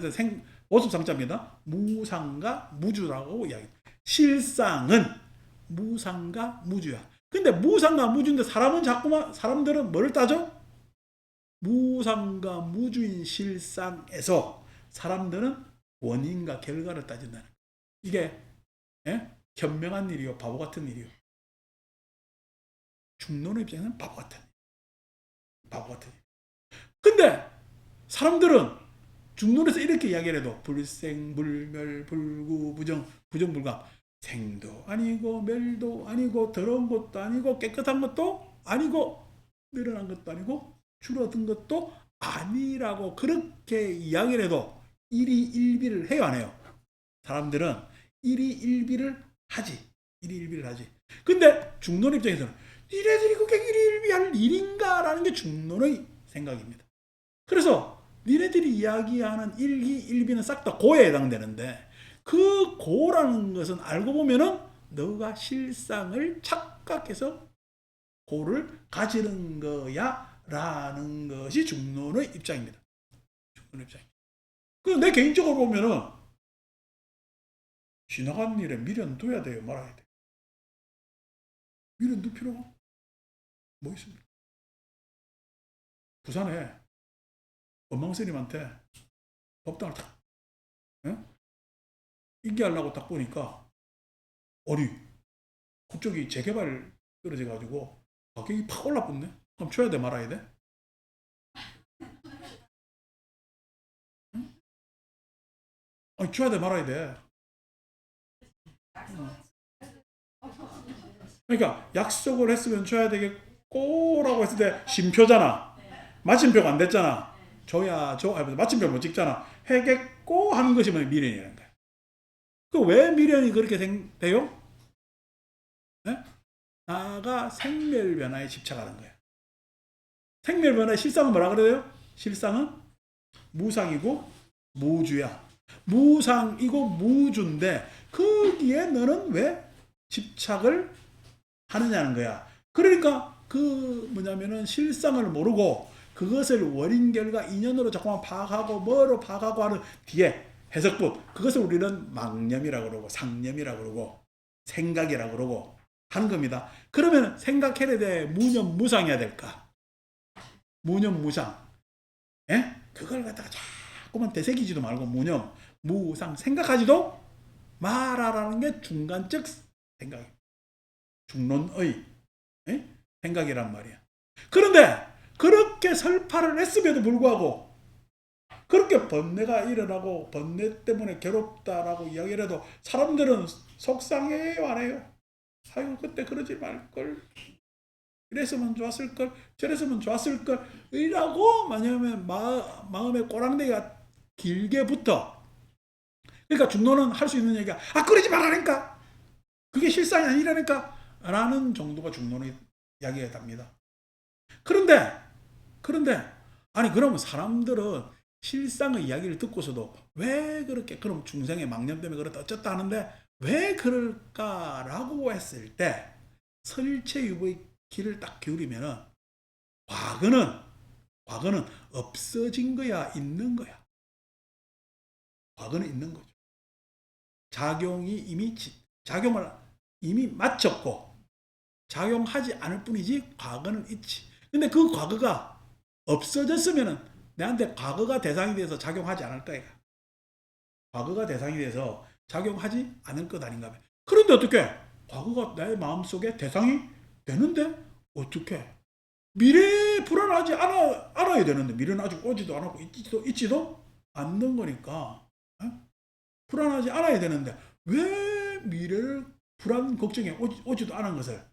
모습상자입니다. 무상과 무주라고 이야기합니다. 실상은 무상과 무주야. 근데 무상과 무주인데 사람들은 뭐를 따져? 무상과 무주인 실상에서 사람들은 원인과 결과를 따진다는 거예요. 이게 현명한 일이요, 바보 같은 일이요. 중론의 입장에서는 바보 같은 일. 근데 사람들은 중론에서 이렇게 이야기를 해도 불생, 불멸, 불구, 부정불감, 생도 아니고 멸도 아니고 더러운 것도 아니고 깨끗한 것도 아니고 늘어난 것도 아니고 줄어든 것도 아니라고 그렇게 이야기를 해도 일희일비를 해요, 안 해요? 사람들은 일희일비를 하지. 근데 중론 입장에서는 니네들이 그게 일희일비할 일인가라는 게 중론의 생각입니다. 그래서 니네들이 이야기하는 일희일비는 싹 다 고에 해당되는데 그 고라는 것은 알고 보면은 너가 실상을 착각해서 고를 가지는 거야 라는 것이 중론의 입장입니다. 내 개인적으로 보면은 지나간 일에 미련 둬야 돼요, 말아야 돼요? 미련 둘 필요가 뭐 있습니까? 부산에 원망스님한테 법당을 탁 인계하려고 딱 보니까 그쪽이 재개발 떨어져 가지고 가격이 팍 올라붙네. 그럼 줘야 돼, 말아야 돼? 아니, 줘야 돼, 말아야 돼? 그러니까 약속을 했으면 줘야 되겠고라고 했을 때 심표잖아. 마침표가 안 됐잖아. 줘야 줘. 마침표 못 찍잖아. 해겠고 하는 것이 미련이라는 거야. 그 왜 미련이 그렇게 돼요? 네? 나가 생멸변화에 집착하는 거예요. 생멸변화의 실상은 뭐라 그래요? 실상은 무상이고 무주야. 무상이고 무주인데 거기에 너는 왜 집착을 하느냐는 거야. 그러니까 그 뭐냐면은 실상을 모르고 그것을 원인 결과 인연으로 자꾸만 파악하고 뭐로 파악하고 하는 뒤에 해석분, 그것을 우리는 망념이라고 그러고 상념이라고 그러고 생각이라고 그러고 하는 겁니다. 그러면 생각해야 돼? 무념 무상해야 될까? 무념 무상. 예? 그걸 갖다가 자꾸만 되새기지도 말고 무념 무상 생각하지도 말하라는 게 중간적 생각이에요. 중론의 생각이란 말이야. 그런데 그렇게 설파를 했음에도 불구하고 그렇게 번뇌가 일어나고 번뇌 때문에 괴롭다라고 이야기를 해도 사람들은 속상해요, 안 해요? 아유, 그때 그러지 말걸. 이랬으면 좋았을걸. 저랬으면 좋았을걸. 이라고 만약에 마음에 꼬랑내가 길게 붙어. 그러니까 중노는 할 수 있는 얘기가 그러지 말라니까. 그게 실상이 아니라니까. 라는 정도가 중노의 이야기가 답니다. 그런데 아니 그러면 사람들은 실상의 이야기를 듣고서도 왜 그렇게 그럼 중생의 망념 때문에 그렇다 어쩌다 하는데 왜 그럴까라고 했을 때 설체유의 길을 딱 기울이면은 과거는 없어진 거야 있는 거야. 과거는 있는 거죠. 작용을 이미 마쳤고 작용하지 않을 뿐이지 과거는 있지. 근데 그 과거가 없어졌으면은 내한테 과거가 대상이 돼서 작용하지 않을 거야. 과거가 대상이 돼서 작용하지 않을 것 아닌가 봐. 그런데 어떻게? 과거가 내 마음속에 대상이 되는데 어떻게? 미래에 불안하지 않아야 되는데 미래는 아직 오지도 않았고 있지도 않는 거니까 불안하지 않아야 되는데 왜 미래를 불안 걱정에 오지도 않은 것을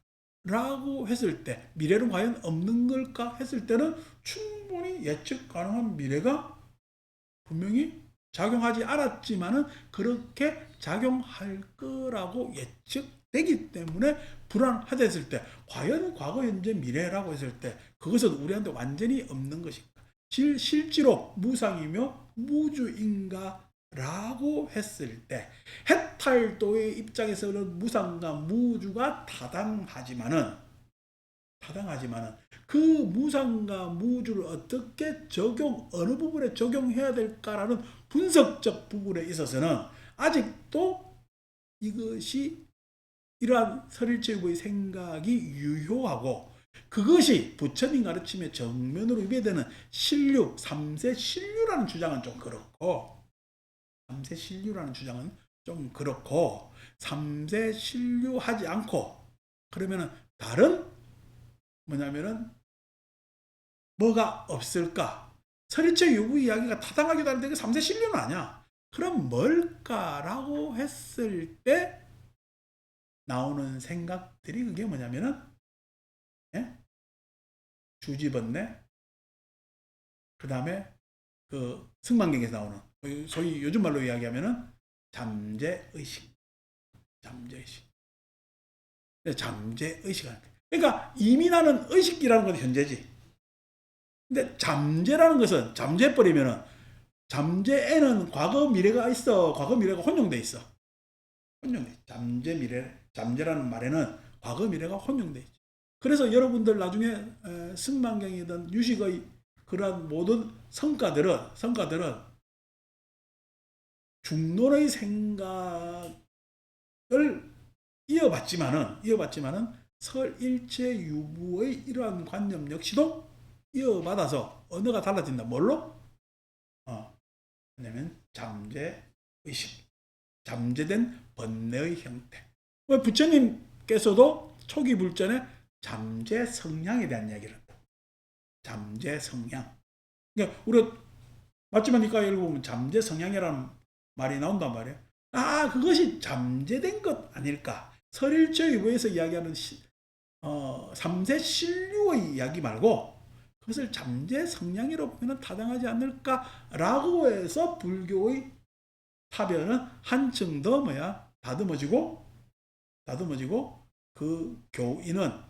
라고 했을 때 미래는 과연 없는 걸까 했을 때는 충분히 예측 가능한 미래가 분명히 작용하지 않았지만은 그렇게 작용할 거라고 예측되기 때문에 불안하다 했을 때 과연 과거 현재 미래라고 했을 때 그것은 우리한테 완전히 없는 것인가? 실제로 무상이며 무주인가? 라고 했을 때 해탈도의 입장에서는 무상과 무주가 타당하지만은 그 무상과 무주를 어떻게 어느 부분에 적용해야 될까라는 분석적 부분에 있어서는 아직도 이것이 이러한 설일체의 생각이 유효하고 그것이 부처님 가르침의 정면으로 위배되는 신류, 3세 신류라는 주장은 좀 그렇고 3세 신류라는 주장은 좀 그렇고 3세 신류하지 않고 그러면은 다른 뭐냐면은 뭐가 없을까? 설일체 요구 이야기가 타당하기도 하는데 그 3세 신류는 아니야. 그럼 뭘까라고 했을 때 나오는 생각들이 그게 뭐냐면은 주지번뇌 그 다음에 그 승만경에서 나오는 소위 요즘 말로 이야기하면은 잠재의식. 잠재의식. 그러니까 이미 나는 의식이라는 건 현재지. 근데 잠재라는 것은 잠재버리면은 잠재에는 과거 미래가 있어. 과거 미래가 혼용돼 있어. 잠재라는 말에는 과거 미래가 혼용돼 있지. 그래서 여러분들 나중에 승만경이든 유식의 그러한 모든 성과들은 중론의 생각을 이어받지만은 설일체 유부의 이러한 관념 역시도 이어받아서 언어가 달라진다. 뭘로? 왜냐면 잠재의식, 잠재된 번뇌의 형태. 부처님께서도 초기 불전에 잠재 성향에 대한 이야기를 한다. 잠재 성향. 그러니까 우리가 맞지마니까 읽어보면 잠재 성향이라는 말이 나온단 말이에요. 그것이 잠재된 것 아닐까? 설일체 유부에서 이야기하는 3세 신류의 이야기 말고 그것을 잠재 성향이라고 보면 타당하지 않을까라고 해서 불교의 타변은 한층 더 다듬어지고 그 교인은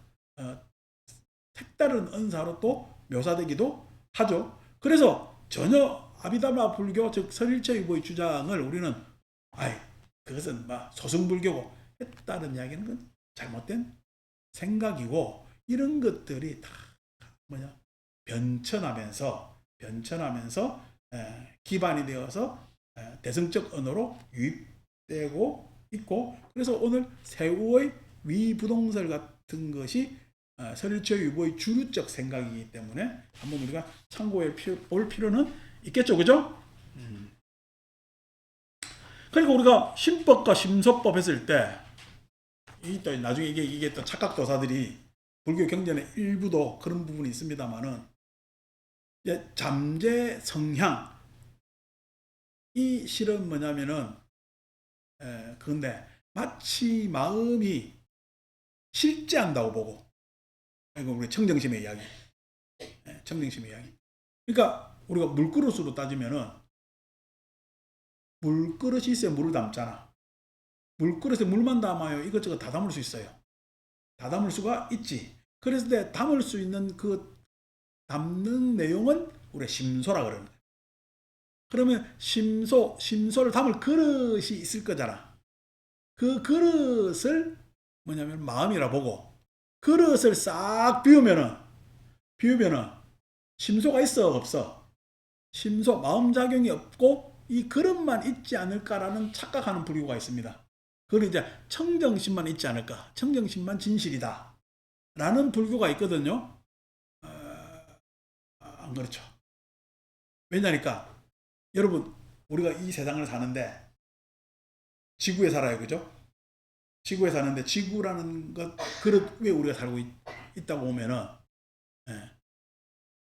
색다른 은사로 또 묘사되기도 하죠. 그래서 전혀 아비다마 불교 즉 설일체유보의 주장을 우리는 그것은 소승불교고 했다는 이야기는 건 잘못된 생각이고, 이런 것들이 다 변천하면서 기반이 되어서 대승적 언어로 유입되고 있고, 그래서 오늘 세우의 위부동설 같은 것이 설일체유보의 주류적 생각이기 때문에 한번 우리가 참고해 볼 필요는 있겠죠, 그죠? 그러니까 우리가 심법과 심소법 했을 때, 또 나중에 이게 또 착각도사들이 불교 경전의 일부도 그런 부분이 있습니다만은, 잠재 성향, 이 실은 뭐냐면은, 그런데 마치 마음이 실제한다고 보고, 이거 우리 청정심의 이야기. 청정심의 이야기. 그러니까 우리가 물그릇으로 따지면은, 물그릇이 있어야 물을 담잖아. 물그릇에 물만 담아요. 이것저것 다 담을 수 있어요. 다 담을 수가 있지. 그래서 담을 수 있는 그 담는 내용은 우리가 심소라 그러는 거예요. 그러면 심소를 담을 그릇이 있을 거잖아. 그 그릇을 뭐냐면 마음이라 보고, 그릇을 싹 비우면은 심소가 있어 없어? 심소, 마음작용이 없고 이 그릇만 있지 않을까라는 착각하는 불교가 있습니다. 그걸 이제 청정심만 있지 않을까, 청정심만 진실이다 라는 불교가 있거든요. 안 그렇죠. 왜냐니까 여러분, 우리가 이 세상을 사는데 지구에 살아요, 그죠? 지구에 사는데 지구라는 것, 그릇 위에 우리가 살고 있다고 보면은,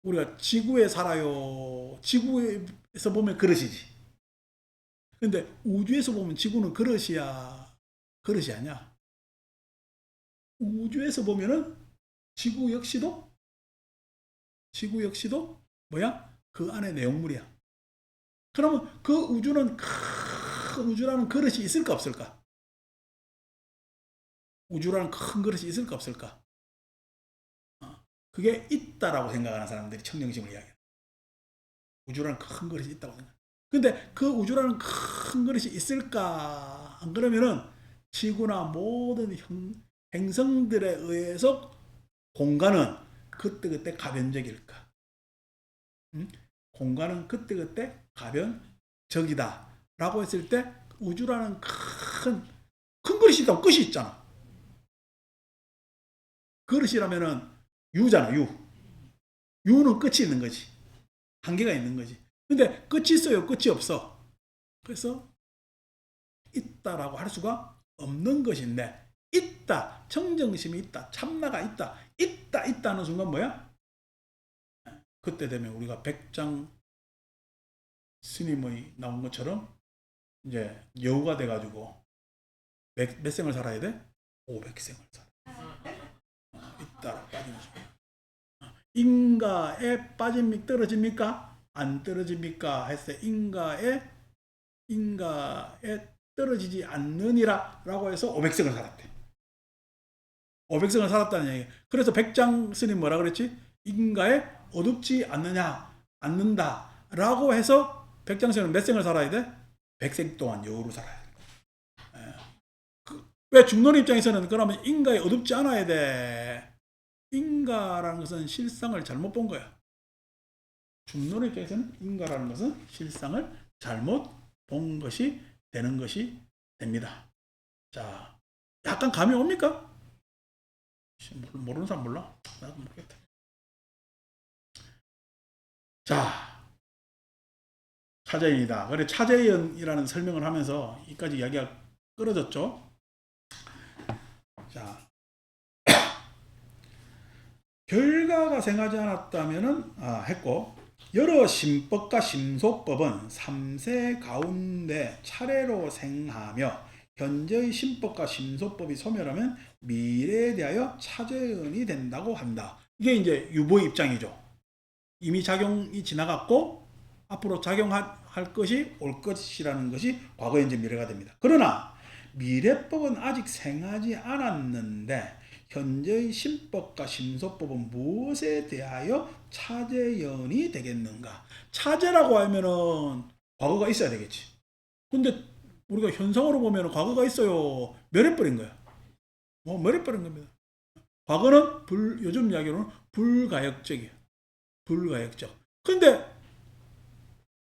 우리가 지구에 살아요. 지구에서 보면 그릇이지. 근데 우주에서 보면 지구는 그릇이 아니야. 우주에서 보면은 지구 역시도 그 안에 내용물이야. 그러면 그 우주는 큰 우주라는 그릇이 있을까 없을까? 우주라는 큰 그릇이 있을까 없을까? 그게 있다라고 생각하는 사람들이 청정심을 이야기해요. 우주라는 큰 그릇이 있다고 생각해요. 근데 그 우주라는 큰 그릇이 있을까? 안 그러면은 지구나 모든 행성들에 의해서 공간은 그때그때 가변적일까? 공간은 그때그때 가변적이다 라고 했을 때, 우주라는 큰 그릇이 있다고 끝이 있잖아. 그릇이라면은 유잖아, 유는 끝이 있는 거지. 한계가 있는 거지. 근데 끝이 있어요, 끝이 없어? 그래서 있다라고 할 수가 없는 것인데, 있다, 청정심이 있다, 참나가 있다는 순간 뭐야? 그때 되면 우리가 백장 스님의 나온 것처럼 이제 여우가 돼가지고 몇 생을 살아야 돼? 500생을 살아. 있다라 빠지면서. 인가에 빠짐이 떨어집니까? 안 떨어집니까? 했을 때 인가에 떨어지지 않느니라 라고 해서 500생을 살았대. 500생을 살았다는 얘기. 그래서 백장 스님 뭐라 그랬지? 인가에 어둡지 않는다 라고 해서 백장 스님은 몇 생을 살아야 돼? 100생 동안 여우로 살아야 돼. 왜 중론 입장에서는 그러면 인가에 어둡지 않아야 돼? 인가라는 것은 실상을 잘못 본 거야. 중론 입장에서는 인가라는 것은 실상을 잘못 본 것이 되는 것이 됩니다. 자, 약간 감이 옵니까? 모르는 사람 몰라? 나도 모르겠다. 자, 차재인이다. 그래, 차재인이라는 설명을 하면서 이까지 이야기가 끌어졌죠. 자, 결과가 생하지 않았다면은 했고, 여러 심법과 심소법은 3세 가운데 차례로 생하며 현재의 심법과 심소법이 소멸하면 미래에 대하여 차재은이 된다고 한다. 이게 이제 유보의 입장이죠. 이미 작용이 지나갔고 앞으로 작용할 것이 올 것이라는 것이 과거의 이제 미래가 됩니다. 그러나 미래법은 아직 생하지 않았는데 현재의 신법과 심소법은 무엇에 대하여 차제연이 되겠는가? 차제라고 하면은 과거가 있어야 되겠지. 근데 우리가 현상으로 보면 과거가 있어요. 멸해버린 거야. 멸해버린 겁니다. 과거는 요즘 이야기로는 불가역적이에요. 불가역적. 근데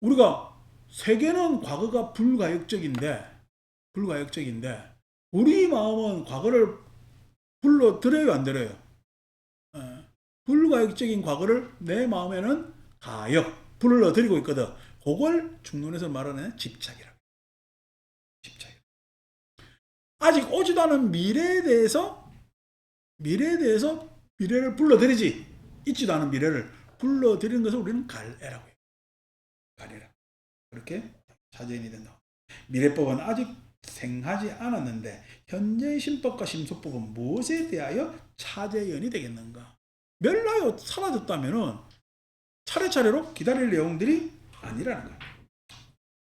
우리가 세계는 과거가 불가역적인데 우리 마음은 과거를 불러들여요, 안 들어요? 불가역적인 과거를 내 마음에는 가역, 불러들이고 있거든. 그걸 중론에서 말하는 집착이라고. 집착. 아직 오지도 않은 미래를 불러들이지. 있지도 않은 미래를 불러들이는 것을 우리는 갈애라고 해요. 갈애라. 그렇게 차제인이 된다. 미래법은 아직 생하지 않았는데 현재의 신법과 심소법은 무엇에 대하여 차제연이 되겠는가? 멸라요 사라졌다면은 차례차례로 기다릴 내용들이 아니라는 거예요.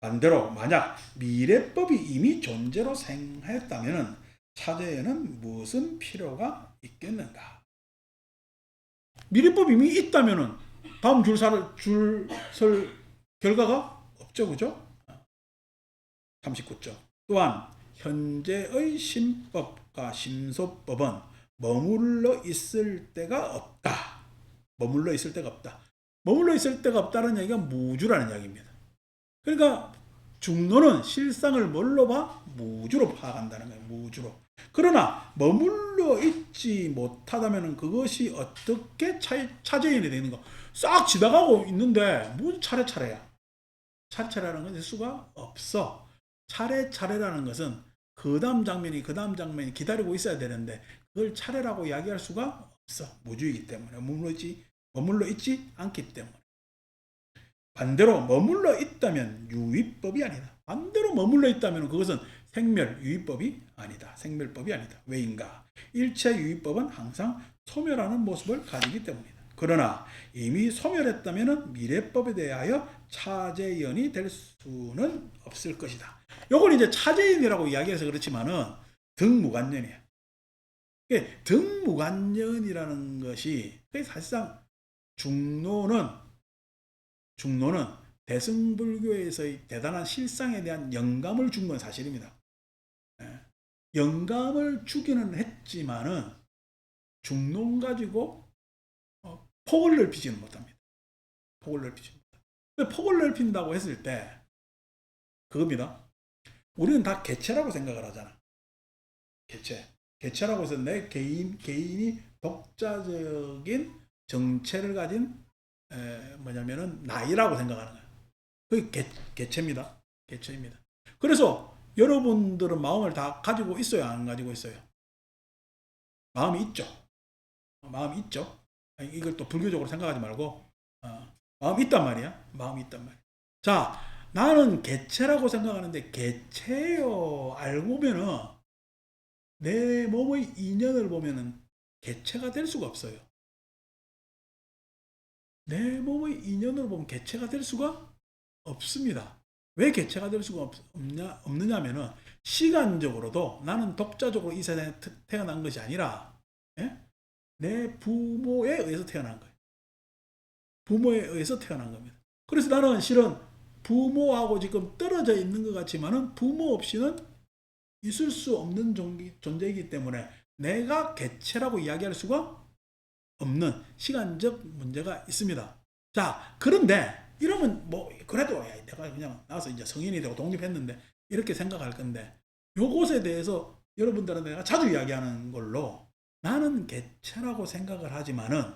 반대로 만약 미래법이 이미 존재로 생하였다면 차제에는 무슨 필요가 있겠는가? 미래법이 이미 있다면 다음 줄 설 결과가 없죠. 그죠? 39점. 또한 현재의 신법과 심소법은 머물러 있을 때가 없다. 머물러 있을 때가 없다. 머물러 있을 때가 없다는 얘기가 무주라는 이야기입니다. 그러니까 중론은 실상을 뭘로 봐? 무주로 파악한다는 거예요. 무주로. 그러나 머물러 있지 못하다면 그것이 어떻게 차제연이 되는가? 싹 지나가고 있는데 무슨 차례차례야? 차례차례라는 건 있을 수가 없어. 차례차례라는 것은 그 다음 장면이 기다리고 있어야 되는데 그걸 차례라고 이야기할 수가 없어. 무주이기 때문에. 머물러 있지 않기 때문에. 반대로 머물러 있다면 유의법이 아니다. 반대로 머물러 있다면 그것은 생멸유의법이 아니다. 생멸법이 아니다. 왜인가? 일체유의법은 항상 소멸하는 모습을 가지기 때문이다. 그러나 이미 소멸했다면 미래법에 대하여 차제연이 될 수는 없을 것이다. 요걸 이제 차제연이라고 이야기해서 그렇지만은 등무관연이야. 등무관연이라는 것이 사실상 중론은 대승불교에서의 대단한 실상에 대한 영감을 준 건 사실입니다. 영감을 주기는 했지만은 중론 가지고 폭을 넓히지는 못합니다. 폭을 넓힌다고 했을 때 그겁니다. 우리는 다 개체라고 생각을 하잖아. 개체라고 해서 내 개인이 독자적인 정체를 가진 뭐냐면은 나이라고 생각하는 거예요. 그게 개체입니다. 개체입니다. 그래서 여러분들은 마음을 다 가지고 있어요, 안 가지고 있어요? 마음이 있죠. 이걸 또 불교적으로 생각하지 말고 마음이 있단 말이야. 자, 나는 개체라고 생각하는데 개체요. 알고 보면은 내 몸의 인연을 보면은 개체가 될 수가 없어요. 내 몸의 인연으로 보면 개체가 될 수가 없습니다. 왜 개체가 될 수가 없느냐면은 시간적으로도 나는 독자적으로 이 세상에 태어난 것이 아니라 내 부모에 의해서 태어난 거예요. 부모에 의해서 태어난 겁니다. 그래서 나는 실은 부모하고 지금 떨어져 있는 것 같지만은 부모 없이는 있을 수 없는 존재이기 때문에 내가 개체라고 이야기할 수가 없는 시간적 문제가 있습니다. 자, 그런데 이러면 그래도 내가 그냥 나와서 이제 성인이 되고 독립했는데 이렇게 생각할 건데 요것에 대해서 여러분들은 내가 자주 이야기하는 걸로 나는 개체라고 생각을 하지만은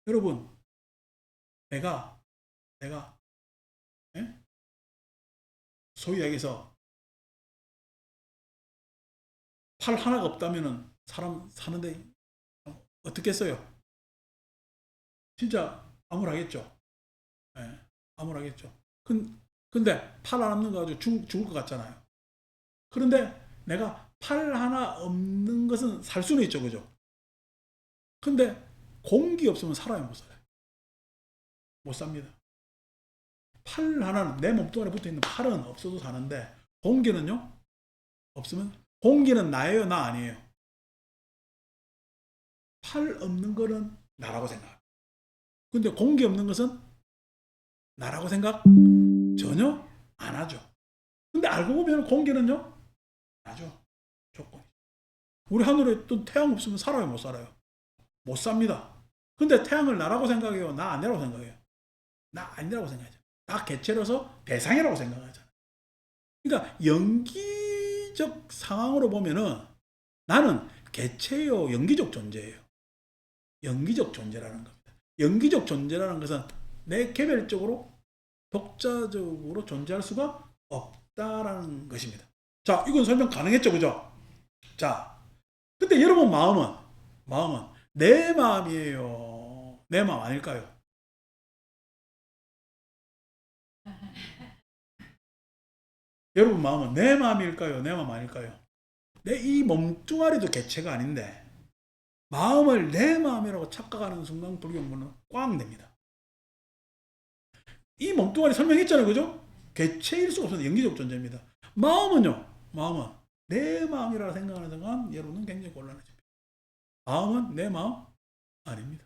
여러분 내가 소위 얘기해서 팔 하나가 없다면은 사람 사는데 어떻겠어요? 진짜 암울하겠죠. 암울하겠죠. 근데 팔 하나 없는 거 가지고 죽을 것 같잖아요. 그런데 내가 팔 하나 없는 것은 살 수는 있죠. 그죠? 근데 공기 없으면 살아요, 못 살아요? 못 삽니다. 팔 하나는 내 몸뚱아리에 붙어있는 팔은 없어도 사는데 공기는요? 없으면 공기는 나예요? 나 아니에요? 팔 없는 거는 나라고 생각합니다. 근데 공기 없는 것은 나라고 생각 전혀 안 하죠. 근데 알고 보면 공기는요? 나죠. 조건. 우리 하늘에 또 태양 없으면 살아요? 못 살아요? 못 삽니다. 근데 태양을 나라고 생각해요? 나 아니라고 생각해요? 나 아니라고 생각하죠. 나 개체로서 대상이라고 생각하잖아요. 그러니까 영기적 상황으로 보면은 나는 개체요, 영기적 존재예요. 영기적 존재라는 겁니다. 영기적 존재라는 것은 내 개별적으로 독자적으로 존재할 수가 없다라는 것입니다. 자, 이건 설명 가능했죠, 그죠? 자, 근데 여러분 마음은 내 마음이에요? 내 마음 아닐까요? 여러분 마음은 내 마음일까요? 내 마음 아닐까요? 내 이 몸뚱아리도 개체가 아닌데 마음을 내 마음이라고 착각하는 순간 불경문은 꽝 됩니다. 이 몸뚱아리 설명했잖아요, 그죠? 개체일 수가 없어요. 영기적 존재입니다. 마음은요, 마음은 내 마음이라고 생각하는 순간 여러분은 굉장히 곤란해집니다. 마음은 내 마음 아닙니다.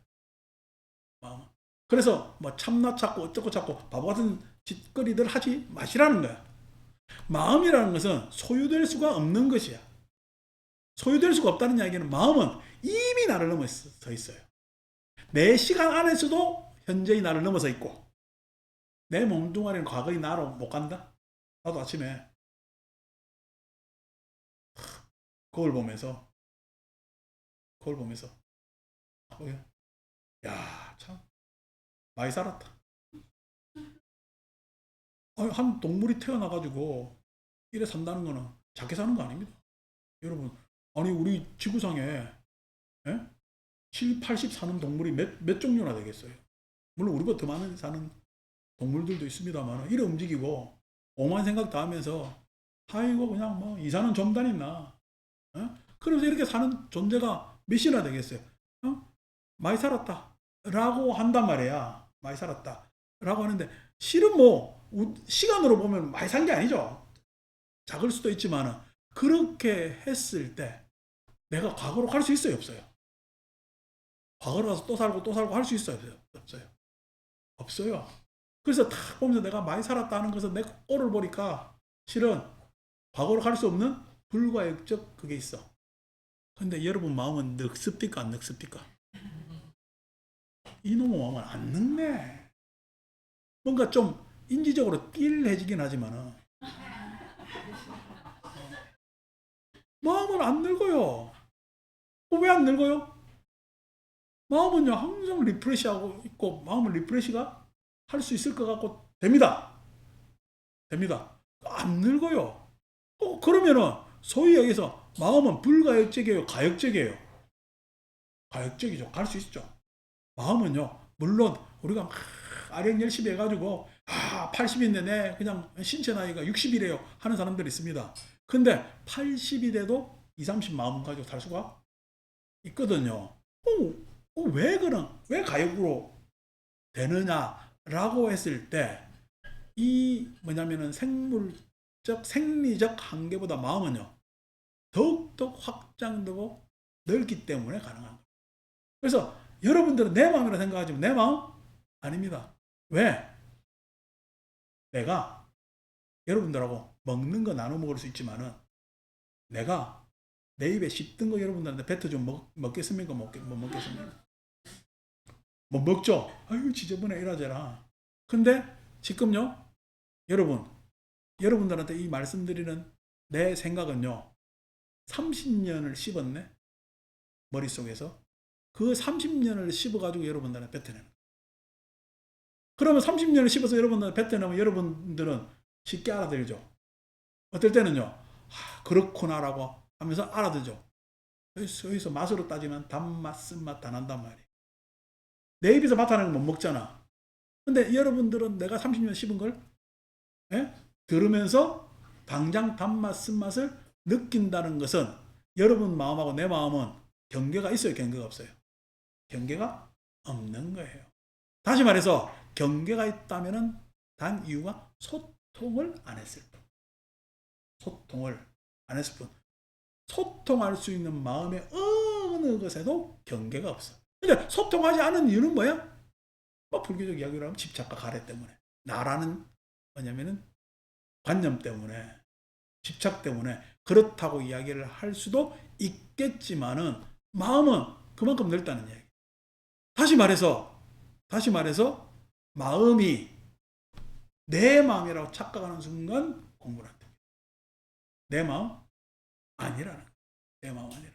마음은. 그래서 뭐 참나 찾고 어쩌고 찾고 바보 같은 짓거리들 하지 마시라는 거야. 마음이라는 것은 소유될 수가 없는 것이야. 소유될 수가 없다는 이야기는 마음은 이미 나를 넘어서 있어요. 내 시간 안에서도 현재의 나를 넘어서 있고 내 몸뚱아리는 과거의 나로 못 간다? 나도 아침에 거울 보면서 야, 참 많이 살았다. 한 동물이 태어나가지고 이래 산다는 거는 작게 사는 거 아닙니다. 여러분, 아니 우리 지구상에 7, 80 사는 동물이 몇 종류나 되겠어요. 물론 우리보다 더 많은 사는 동물들도 있습니다만 이래 움직이고 오만 생각 다 하면서 아이고 그냥 뭐 이사는 좀 다닌나 그러면서 이렇게 사는 존재가 몇이나 되겠어요. 많이 살았다 라고 한단 말이야. 많이 살았다 라고 하는데 실은 뭐 시간으로 보면 많이 산 게 아니죠. 작을 수도 있지만 그렇게 했을 때 내가 과거로 갈 수 있어요? 없어요? 과거로 가서 또 살고 할 수 있어요? 없어요? 없어요. 그래서 딱 보면서 내가 많이 살았다는 것은 내 꼴을 보니까 실은 과거로 갈 수 없는 불가역적 그게 있어. 근데 여러분 마음은 늙습니까? 안 늙습니까? 이놈의 마음은 안 늙네. 뭔가 좀 인지적으로 띨해지긴 하지만 마음은 안 늙어요. 왜 안 늙어요? 마음은요 항상 리프레시하고 있고 마음을 리프레시가 할 수 있을 것 같고 됩니다. 안 늙어요. 그러면은 소위 여기서 마음은 불가역적이에요? 가역적이에요? 가역적이죠. 갈 수 있죠. 마음은요 물론 우리가 막 아령 열심히 해가지고 80인데 내 그냥 신체 나이가 60이래요 하는 사람들이 있습니다. 근데 80이 돼도 20, 30 마음 가지고 살 수가 있거든요. 왜 가역으로 되느냐라고 했을 때 이 뭐냐면은 생리적 한계보다 마음은요 더욱더 확장되고 넓기 때문에 가능한 거예요. 그래서 여러분들은 내 마음이라 생각하지만 내 마음 아닙니다. 왜? 내가 여러분들하고 먹는 거 나눠 먹을 수 있지만은 내가 내 입에 씹던 거 여러분들한테 뱉어 좀 먹겠습니까? 못 먹겠습니까? 못 먹죠? 아유 지저분해 이러저라. 근데 지금요 여러분들한테 이 말씀드리는 내 생각은요 30년을 씹었네 머릿속에서. 그 30년을 씹어가지고 여러분들한테 뱉어내는 거예요. 그러면 30년을 씹어서 여러분들한테 뱉어내면 여러분들은 쉽게 알아들죠. 어떨 때는요 그렇구나라고 하면서 알아들죠. 여기서 맛으로 따지면 단맛 쓴맛 다 난단 말이에요. 내 입에서 맡아내는 건 못 먹잖아. 근데 여러분들은 내가 30년 씹은 걸 들으면서 당장 단맛 쓴맛을 느낀다는 것은 여러분 마음하고 내 마음은 경계가 있어요? 경계가 없어요? 경계가 없는 거예요. 다시 말해서 경계가 있다면 단 이유가 소통을 안 했을 뿐. 소통을 안 했을 뿐. 소통할 수 있는 마음의 어느 것에도 경계가 없어. 근데 소통하지 않은 이유는 뭐야? 뭐 불교적 이야기로 하면 집착과 가래 때문에. 나라는 뭐냐면은 관념 때문에, 집착 때문에 그렇다고 이야기를 할 수도 있겠지만은 마음은 그만큼 넓다는 이야기. 다시 말해서 마음이 내 마음이라고 착각하는 순간 공부를 한다. 내 마음 아니라는 거야. 내 마음 아니라.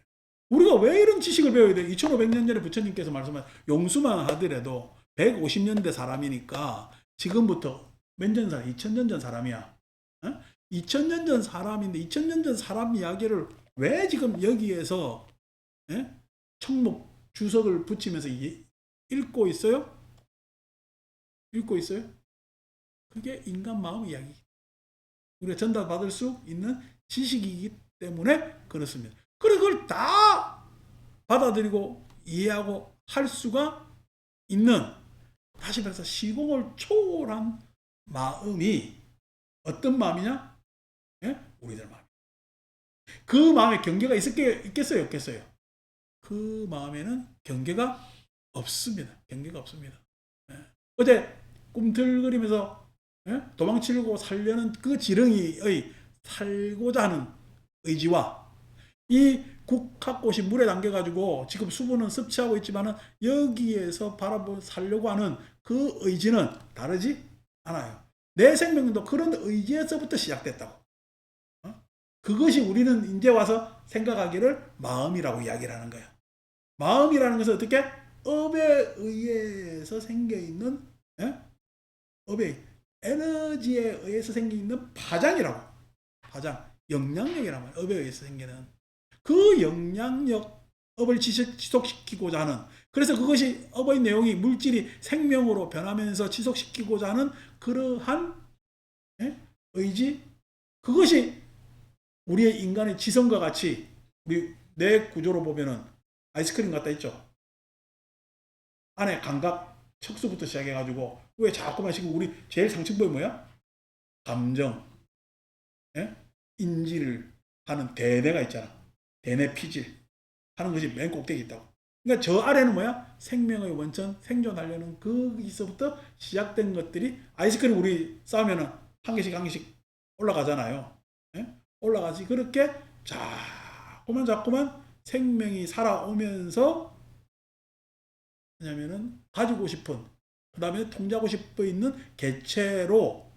우리가 왜 이런 지식을 배워야 돼? 2500년 전에 부처님께서 말씀한 용수만 하더라도 150년대 사람이니까 지금부터 몇 년 사람? 2000년 전 사람이야. 어? 2000년 전 사람인데 2000년 전 사람 이야기를 왜 지금 여기에서 청목 주석을 붙이면서 읽고 있어요? 읽고 있어요? 그게 인간 마음 이야기. 우리가 전달받을 수 있는 지식이기 때문에 그렇습니다. 그래 그걸 다 받아들이고 이해하고 할 수가 있는, 다시 말해서 시공을 초월한 마음이 어떤 마음이냐? 우리들 마음. 그 마음에 경계가 있겠어요? 없겠어요? 그 마음에는 경계가 없습니다. 경계가 없습니다. 어제 꿈틀거리면서 도망치려고 살려는 그 지렁이의 살고자 하는 의지와 이 국화꽃이 물에 담겨가지고 지금 수분은 섭취하고 있지만 여기에서 바라보 살려고 하는 그 의지는 다르지 않아요. 내 생명도 그런 의지에서부터 시작됐다고. 그것이 우리는 이제 와서 생각하기를 마음이라고 이야기를 하는 거야. 마음이라는 것은 어떻게? 업에 의해서 생겨있는, 업의 에너지에 의해서 생겨있는 파장이라고. 파장, 영향력이란 말이야. 업에 의해서 생기는. 그 영향력, 업을 지속시키고자 하는, 그래서 그것이 업의 내용이 물질이 생명으로 변하면서 지속시키고자 하는 그러한 의지, 그것이 우리의 인간의 지성과 같이 우리 뇌 구조로 보면은 아이스크림 갖다 있죠. 안에 감각, 척수부터 시작해가지고 왜 자꾸 마시고 우리 제일 상층부에 뭐야? 감정, 인지를 하는 대뇌가 있잖아. 대뇌 피질 하는 것이 맨 꼭대기 있다고. 그러니까 저 아래는 뭐야? 생명의 원천, 생존하려는 거기서부터 시작된 것들이, 아이스크림 우리 싸우면은 한 개씩 올라가잖아요. 올라가지. 그렇게 자꾸만 생명이 살아오면서 뭐냐면은 가지고 싶은, 그 다음에 통제하고 싶어 있는 개체로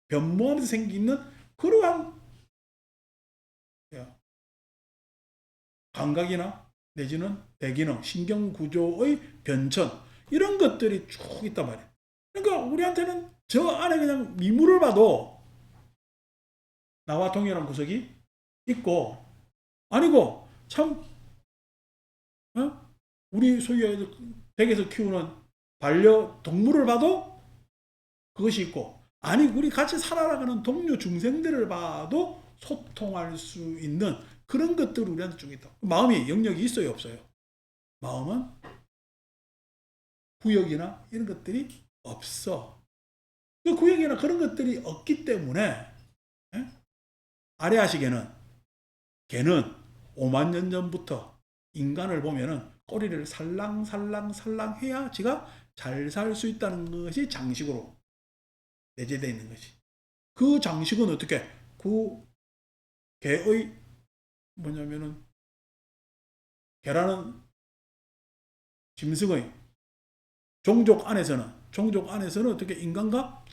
변모하면서 생기는 그러한 감각이나 내지는 대기능, 신경구조의 변천, 이런 것들이 쭉 있단 말이에요. 그러니까 우리한테는 저 안에 그냥 미물을 봐도 나와 동일한 구석이 있고, 아니고 참 우리 소위 댁에서 키우는 반려동물을 봐도 그것이 있고, 아니 우리 같이 살아가는 동료 중생들을 봐도 소통할 수 있는 그런 것들을 우리한테 쭉 있다. 마음이 영역이 있어요, 없어요? 마음은 구역이나 이런 것들이 없어. 그 구역이나 그런 것들이 없기 때문에 아래아식에는, 걔는 5만 년 전부터 인간을 보면은 꼬리를 살랑살랑 해야 지가 잘 살 수 있다는 것이 장식으로 내재되어 있는 것이. 그 장식은 어떻게? 그 개의 뭐냐면은, 개라는 짐승의 종족 안에서는 어떻게 인간과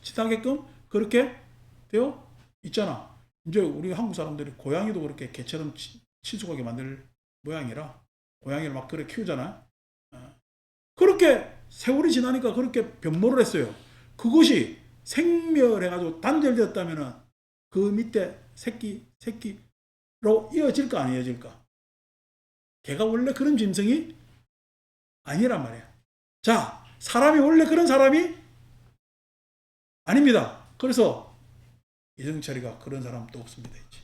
친하게끔 그렇게 되어 있잖아. 이제 우리 한국 사람들이 고양이도 그렇게 개처럼 친숙하게 만들 모양이라 고양이를 막 그렇게 키우잖아. 그렇게 세월이 지나니까 그렇게 변모를 했어요. 그것이 생멸해가지고 단절되었다면은 그 밑에 새끼로 이어질까 안 이어질까? 걔가 원래 그런 짐승이 아니란 말이야. 자, 사람이 원래 그런 사람이 아닙니다. 그래서 이정철이가 그런 사람도 없습니다. 이제.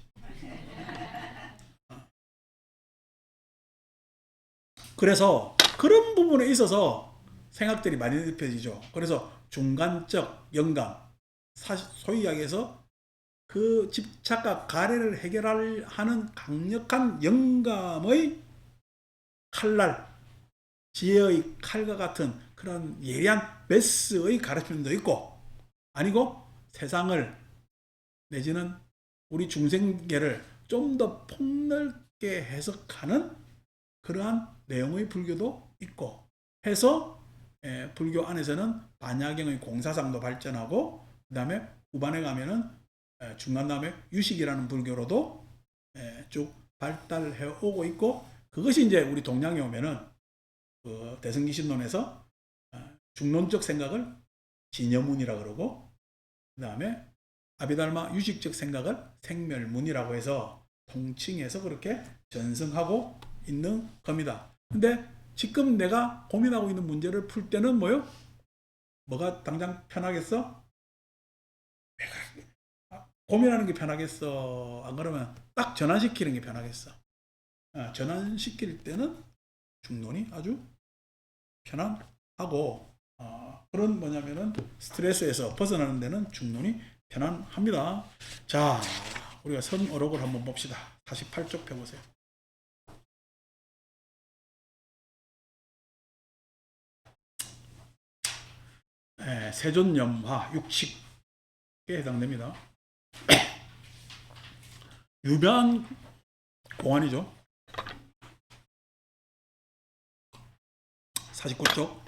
그래서 그런 부분에 있어서 생각들이 많이 넓혀지죠. 그래서 중간적 영감, 소위 이야기해서 그 집착과 가래를 해결하는 강력한 영감의 칼날, 지혜의 칼과 같은 그런 예리한 메스의 가르침도 있고, 아니고 세상을 내지는 우리 중생계를 좀 더 폭넓게 해석하는 그러한 내용의 불교도 있고 해서 불교 안에서는 반야경의 공사상도 발전하고, 그 다음에 후반에 가면은 중간 다음에 유식이라는 불교로도 쭉 발달해 오고 있고, 그것이 이제 우리 동양에 오면은 그 대승기신론에서 중론적 생각을 진여문이라 그러고, 그 다음에 아비달마 유식적 생각을 생멸문이라고 해서 통칭해서 그렇게 전승하고 있는 겁니다. 근데 지금 내가 고민하고 있는 문제를 풀 때는 뭐요? 뭐가 당장 편하겠어? 고민하는 게 편하겠어? 안 그러면 딱 전환시키는 게 편하겠어? 전환시킬 때는 중론이 아주 편안하고, 그런 뭐냐면은 스트레스에서 벗어나는 데는 중론이 편안합니다. 자, 우리가 선어록을 한번 봅시다. 48쪽 펴보세요. 세존염화 육식에 해당됩니다. 유명한 공안이죠. 49쪽.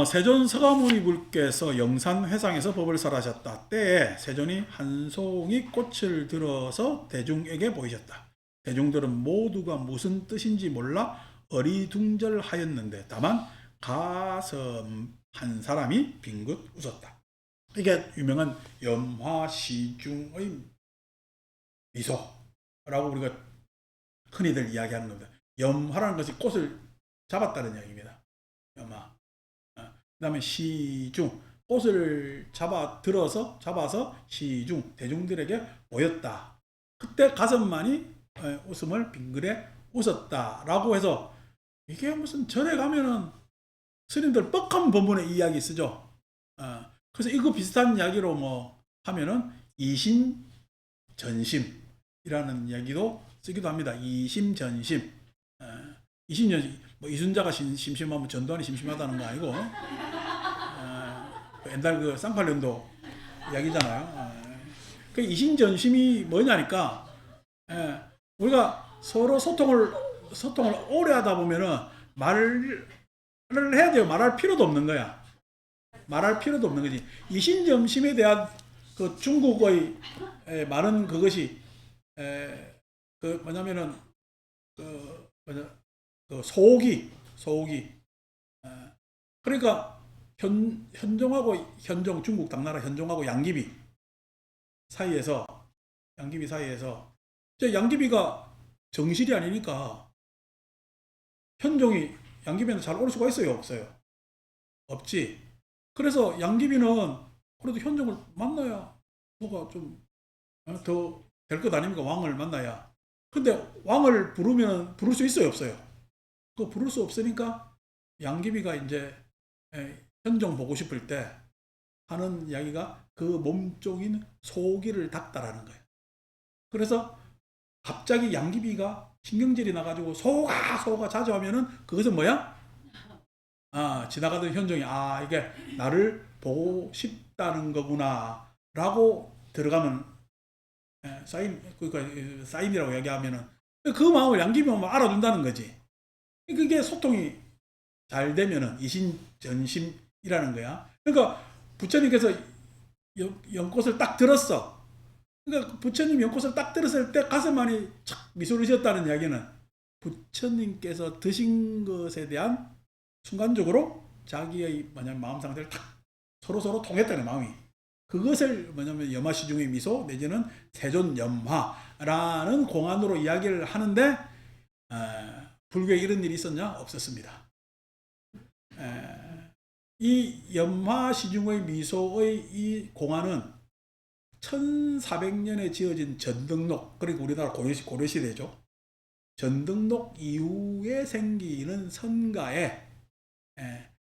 세존 서가모니 불께서 영산회상에서 법을 설하셨다. 때에 세존이 한 송이 꽃을 들어서 대중에게 보이셨다. 대중들은 모두가 무슨 뜻인지 몰라 어리둥절하였는데 다만 가슴 한 사람이 빙긋 웃었다. 이게 유명한 염화시중의 미소라고 우리가 흔히들 이야기하는 겁니다. 염화라는 것이 꽃을 잡았다는 이야기입니다. 염화. 그 다음에 시중, 꽃을 잡아서 시중, 대중들에게 보였다. 그때 가슴만이 웃음을 빙그레 웃었다라고 해서, 이게 무슨 절에 가면은 스님들 뻑한 법문에 이야기 쓰죠. 그래서 이거 비슷한 이야기로 뭐 하면은 이심전심이라는 이야기도 쓰기도 합니다. 이심전심. 이심전심, 뭐 이순자가 심심하면 전두환이 심심하다는 거 아니고, 옛날 그 쌍팔년도 이야기잖아요. 그 이심전심이 뭐냐니까, 우리가 서로 소통을 오래 하다 보면은 말을 해야 돼요. 말할 필요도 없는 거야. 말할 필요도 없는 거지. 이심전심에 대한 그 중국의 말은 그것이 그 뭐냐면은 그 소기 그러니까 현종하고 중국 당나라 현종하고 양귀비 사이에서 양귀비가 정실이 아니니까 현종이 양귀비한테 잘 올 수가 있어요, 없어요? 없지. 그래서 양귀비는 그래도 현종을 만나야 뭐가 좀 더 될 것 아닙니까? 왕을 만나야. 근데 왕을 부를 수 있어요, 없어요? 그거 부를 수 없으니까 양귀비가 이제 현종 보고 싶을 때 하는 이야기가 그 몸종인 소기를 닦다라는 거예요. 그래서 갑자기 양귀비가 신경질이 나가지고 소가 자주 하면은 그것은 뭐야? 지나가던 현종이 이게 나를 보고 싶다는 거구나 라고 들어가면 그러니까 사인이라고 얘기하면은 그 마음을 양귀비만 알아준다는 거지. 그게 소통이 잘 되면은 이심전심이라는 거야. 그러니까 부처님께서 연꽃을 딱 들었어. 그러니까 부처님 연꽃을 딱 들었을 때 가슴만이 착 미소를 지었다는 이야기는 부처님께서 드신 것에 대한 순간적으로 자기의 마음 상태를 딱 서로 통했다는 마음이. 그것을 뭐냐면 염화시중의 미소 내지는 세존염화라는 공안으로 이야기를 하는데, 불교에 이런 일이 있었냐? 없었습니다. 이 염화시중의 미소의 이 공안은 1400년에 지어진 전등록, 그리고 우리나라 고려시대죠. 전등록 이후에 생기는 선가에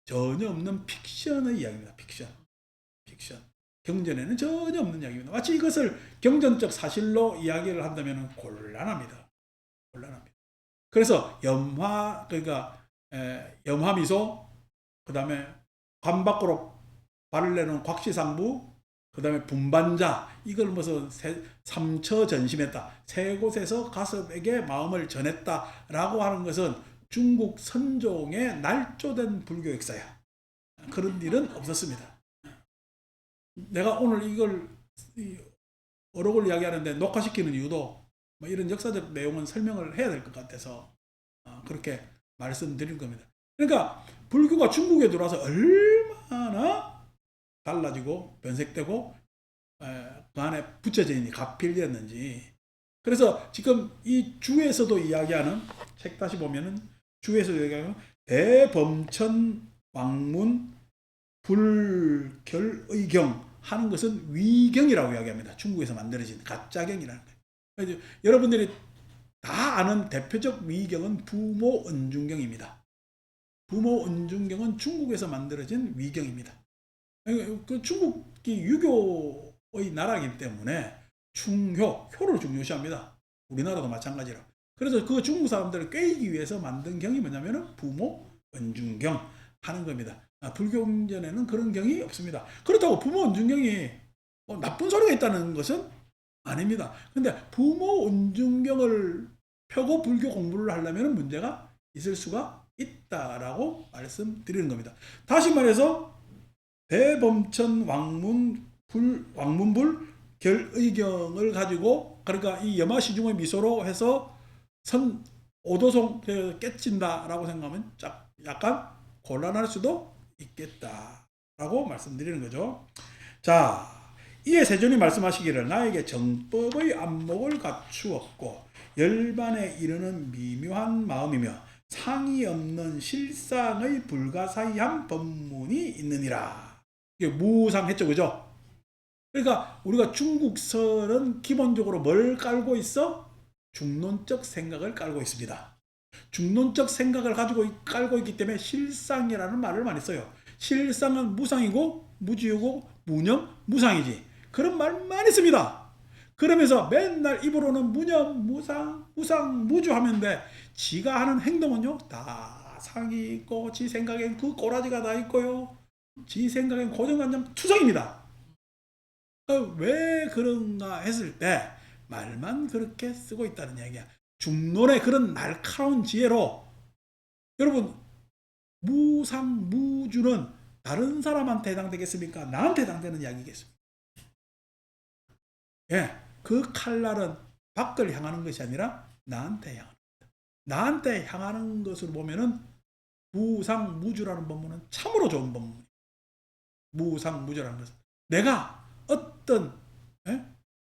전혀 없는 픽션의 이야기입니다. 픽션. 경전에는 전혀 없는 이야기입니다. 마치 이것을 경전적 사실로 이야기를 한다면 곤란합니다. 그래서 그러니까 염화미소, 그 다음에 관 밖으로 발을 내놓은 곽시상부, 그 다음에 분반자, 이걸 무슨 삼처전심했다, 세 곳에서 가섭에게 마음을 전했다라고 하는 것은 중국 선종의 날조된 불교 역사야. 그런 일은 없었습니다. 내가 오늘 이걸 어록을 이야기하는데 녹화시키는 이유도 이런 역사적 내용은 설명을 해야 될 것 같아서 그렇게 말씀드린 겁니다. 그러니까 불교가 중국에 들어와서 얼마나 달라지고 변색되고 그 안에 부처져 있는 가필되었는지. 그래서 지금 이 주에서도 이야기하는, 책 다시 보면은 주에서 이야기하는 대범천 왕문 불결의경 하는 것은 위경이라고 이야기합니다. 중국에서 만들어진 가짜경이라는 거예요. 여러분들이 다 아는 대표적 위경은 부모은중경입니다. 부모은중경은 중국에서 만들어진 위경입니다. 그 중국이 유교의 나라이기 때문에 효를 중요시합니다. 우리나라도 마찬가지라. 그래서 그 중국 사람들을 꿰이기 위해서 만든 경이 뭐냐면은 부모은중경 하는 겁니다. 불교 경전에는 그런 경이 없습니다. 그렇다고 부모은중경이 나쁜 소리가 있다는 것은 아닙니다. 근데 부모은중경을 펴고 불교 공부를 하려면 문제가 있을 수가 있다라고 말씀드리는 겁니다. 다시 말해서 대범천 왕문불 결의경을 가지고, 그러니까 이 염화시중의 미소로 해서 오도송 깨친다라고 생각하면 약간 곤란할 수도 있겠다라고 말씀드리는 거죠. 자, 이에 세존이 말씀하시기를 나에게 정법의 안목을 갖추었고 열반에 이르는 미묘한 마음이며 상이 없는 실상의 불가사의한 법문이 있느니라. 이게 무상했죠, 그죠? 그러니까 우리가 중국설은 기본적으로 뭘 깔고 있어? 중론적 생각을 깔고 있습니다. 중론적 생각을 가지고 깔고 있기 때문에 실상이라는 말을 많이 써요. 실상은 무상이고 무지이고 무념 무상이지. 그런 말 많이 씁니다. 그러면서 맨날 입으로는 무념 무상 무주 하면 돼. 지가 하는 행동은요 다 상이 있고 지 생각엔 그 꼬라지가 다 있고요. 지 생각엔 고정관념 투성입니다. 왜 그런가 했을 때 말만 그렇게 쓰고 있다는 얘기야. 중론의 그런 날카로운 지혜로 여러분 무상 무주는 다른 사람한테 해당되겠습니까? 나한테 해당되는 이야기겠습니까? 예, 그 칼날은 밖을 향하는 것이 아니라 나한테 향하는 겁니다. 나한테 향하는 것을 보면은 무상 무주라는 법문은 참으로 좋은 법문이에요. 무상 무주라는 것은 내가 어떤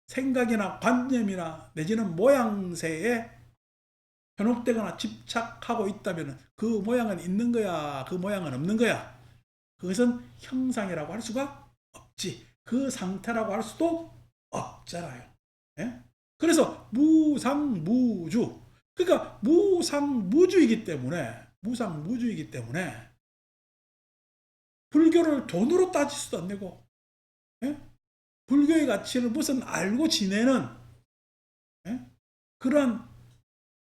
생각이나 관념이나 내지는 모양새에 현혹되거나 집착하고 있다면 그 모양은 있는 거야, 그 모양은 없는 거야. 그것은 형상이라고 할 수가 없지. 그 상태라고 할 수도 없잖아요. 예? 그래서 무상무주. 그러니까 무상무주이기 때문에 불교를 돈으로 따질 수도 안 되고, 예? 불교의 가치를 무슨 알고 지내는 그러한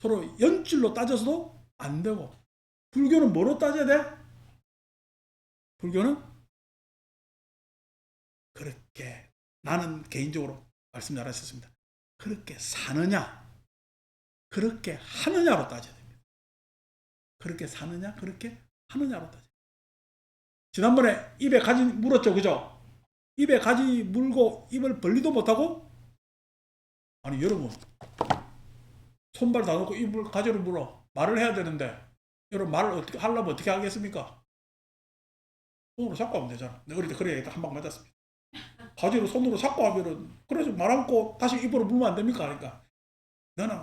서로 연줄로 따져서도 안 되고, 불교는 뭐로 따져야 돼? 불교는 그렇게, 나는 개인적으로 말씀 잘하셨습니다. 그렇게 사느냐, 그렇게 하느냐로 따져야 됩니다. 그렇게 사느냐, 그렇게 하느냐로 따져야 됩니다. 지난번에 입에 가지 물었죠, 그죠? 입에 가지 물고 입을 벌리도 못하고, 아니 여러분 손발 다 놓고 입을 가지로 물어 말을 해야 되는데, 여러분 말을 어떻게 하려면 어떻게 하겠습니까? 손으로 잡고 하면 되잖아. 내가 어릴 때 그래 한 방 맞았습니다. 가지로 손으로 잡고 하면은, 그래서 말 않고 다시 입으로 물면 안 됩니까? 그러니까 너는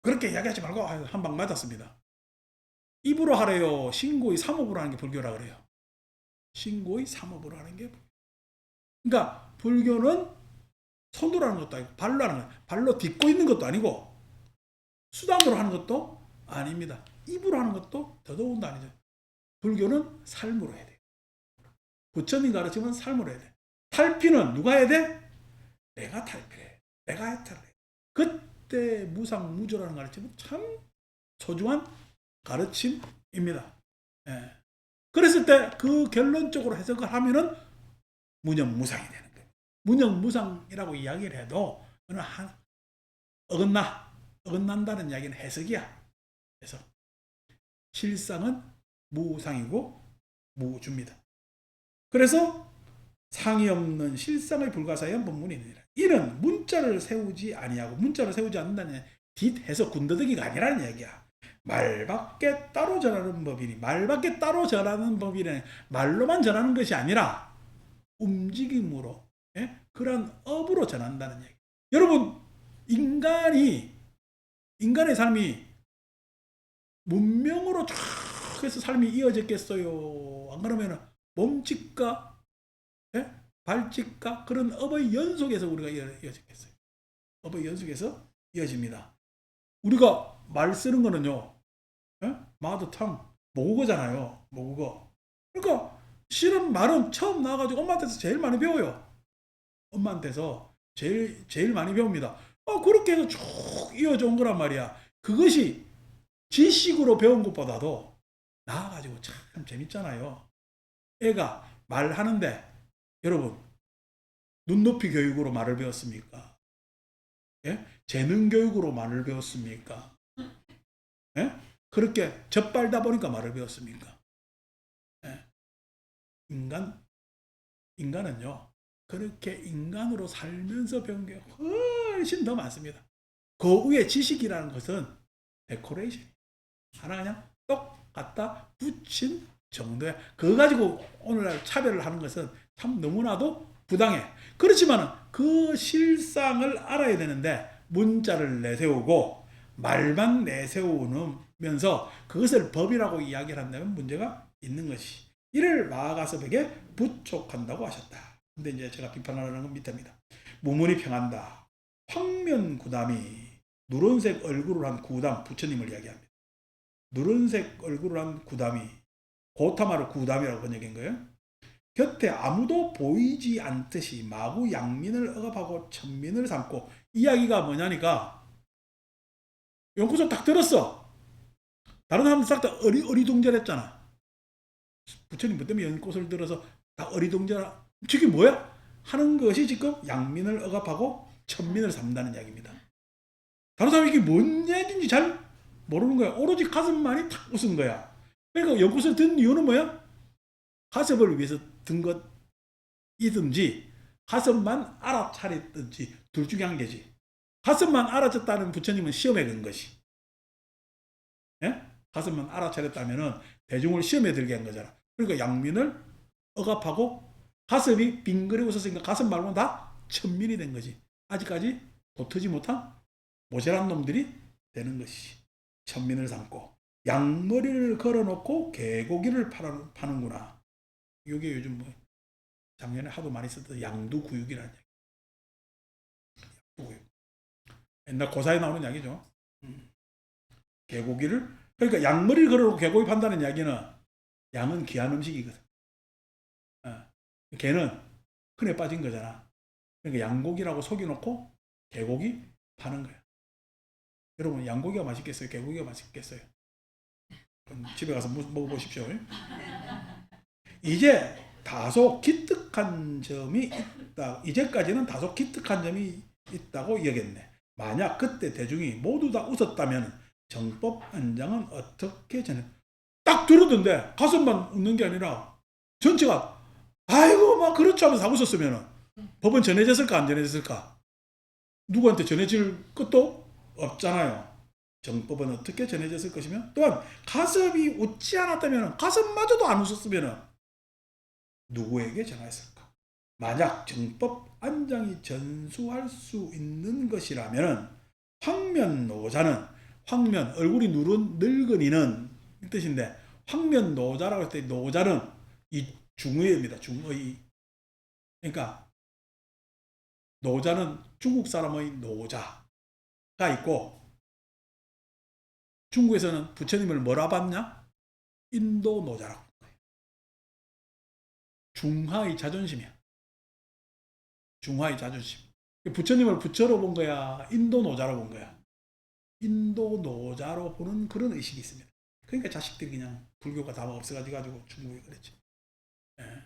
그렇게 이야기하지 말고 한 방 맞았습니다. 입으로 하래요? 신고의 삼업으로 하는 게 불교라 그래요. 신고의 삼업으로 하는 게 불교. 그러니까 불교는 손으로 하는 것도 아니고 발로 하는 거예요. 발로 딛고 있는 것도 아니고 수단으로 하는 것도 아닙니다. 입으로 하는 것도 더더욱도 아니죠. 불교는 삶으로 해야 돼요. 부처님 가르치면 삶으로 해야 돼. 탈피는 누가 해야 돼? 내가 탈피해. 내가 해탈해. 그때 무상무조라는 가르침은 참 소중한 가르침입니다. 예. 그랬을 때 그 결론적으로 해석을 하면은 무념무상이 되는 거예요. 무념무상이라고 이야기를 해도 어긋난다는 이야기는 해석이야. 그래서 실상은 무상이고 무주입니다. 그래서 상이 없는 실상의 불가사의한 법문이 있느니라. 이는 문자를 세우지 아니하고 문자를 세우지 않는다는 뒷해석 군더더기가 아니라는 얘기야. 말밖에 따로 전하는 법이니 말밖에 따로 전하는 법이니 말로만 전하는 것이 아니라 움직임으로 그러한 업으로 전한다는 얘기. 여러분 인간의 삶이 문명으로 쫙 해서 삶이 이어졌겠어요? 안 그러면 몸짓과 발짓과 그런 업의 연속에서 우리가 이어졌겠어요? 업의 연속에서 이어집니다. 우리가 말 쓰는 거는요, 마더탕, 모국어잖아요. 모국어. 그러니까 실은 말은 처음 나와가지고 엄마한테서 제일 많이 배워요. 엄마한테서 제일 많이 배웁니다. 그렇게 해서 쭉 이어져 온 거란 말이야. 그것이 지식으로 배운 것보다도 나와가지고 참 재밌잖아요. 애가 말하는데 여러분 눈높이 교육으로 말을 배웠습니까? 재능 교육으로 말을 배웠습니까? 그렇게 젖발다 보니까 말을 배웠습니까? 인간은요 그렇게 인간으로 살면서 배운 게 훨씬 더 많습니다. 그 위에 지식이라는 것은 데코레이션 하나 그냥 똑 갖다 붙인 정도야. 그거 가지고 오늘날 차별을 하는 것은 참 너무나도 부당해. 그렇지만 그 실상을 알아야 되는데 문자를 내세우고 말만 내세우면서 그것을 법이라고 이야기를 한다면 문제가 있는 것이. 이를 마가섭에게 부촉한다고 하셨다. 근데 이제 제가 비판하려는 건 밑에입니다. 무문이 평한다. 황면구담이 누런색 얼굴을 한 구담, 부처님을 이야기합니다. 누런색 얼굴을 한 구담이 고타마를 구담이라고 번역한 거예요. 곁에 아무도 보이지 않듯이 마구 양민을 억압하고 천민을 삼고. 이야기가 뭐냐니까 연구소 딱 들었어. 다른 사람들 싹 다 어리둥절했잖아. 부처님 뭐 때문에 연꽃을 들어서 다 어리둥절. 저게 뭐야? 하는 것이 지금 양민을 억압하고 천민을 삼는다는 이야기입니다. 다른 사람이 이게 뭔 얘기인지 잘 모르는 거야. 오로지 가슴만이 탁 웃은 거야. 그러니까 연꽃을 든 이유는 뭐야? 가슴을 위해서 든 것이든지 가슴만 알아차렸든지 둘 중에 한 개지. 가슴만 알아쳤다는 부처님은 시험에 든 것이. 가슴만 알아차렸다면 대중을 시험에 들게 한 거잖아. 그러니까 양민을 억압하고 가슴이 빙그레 웃었으니까 가슴 말고는 다 천민이 된 거지. 아직까지 도트지 못한 모자란 놈들이 되는 것이. 천민을 삼고 양머리를 걸어놓고 개고기를 파는구나. 이게 요즘 뭐 작년에 하도 많이 썼던 양두구육이라는 얘기. 양두구육. 옛날 고사에 나오는 이야기죠. 개고기를, 그러니까 양머리를 걸어놓고 개고기 판다는 이야기는 양은 귀한 음식이거든. 개는 흔해 빠진 거잖아. 그러니까 양고기라고 속여놓고 개고기 파는 거야. 여러분 양고기가 맛있겠어요? 개고기가 맛있겠어요? 그럼 집에 가서 먹어보십시오. 이제 다소 기특한 점이 있다. 이제까지는 다소 기특한 점이 있다고 여겼네. 만약 그때 대중이 모두 다 웃었다면 정법 안장은 어떻게 전해? 딱 들었는데 가슴만 웃는 게 아니라 전체가 아이고 막 그렇죠 하면서 다 웃었으면 법은 전해졌을까 안 전해졌을까? 누구한테 전해질 것도 없잖아요. 정법은 어떻게 전해졌을 것이며 또한 가슴이 웃지 않았다면 가슴마저도 안 웃었으면 누구에게 전하였을까? 만약 정법 안장이 전수할 수 있는 것이라면 황면노자는, 황면 얼굴이 누른 늙은이는 이 뜻인데 황면노자라고 할 때 노자는 이 중의입니다. 중의. 그러니까 노자는 중국 사람의 노자가 있고 중국에서는 부처님을 뭐라 봤냐? 인도 노자라고. 중하의 자존심이야. 중하의 자존심. 부처님을 부처로 본 거야, 인도 노자로 본 거야. 인도 노자로 보는 그런 의식이 있습니다. 그러니까 자식들이 그냥 불교가 다 없어가지고 중국에 그랬지. 예.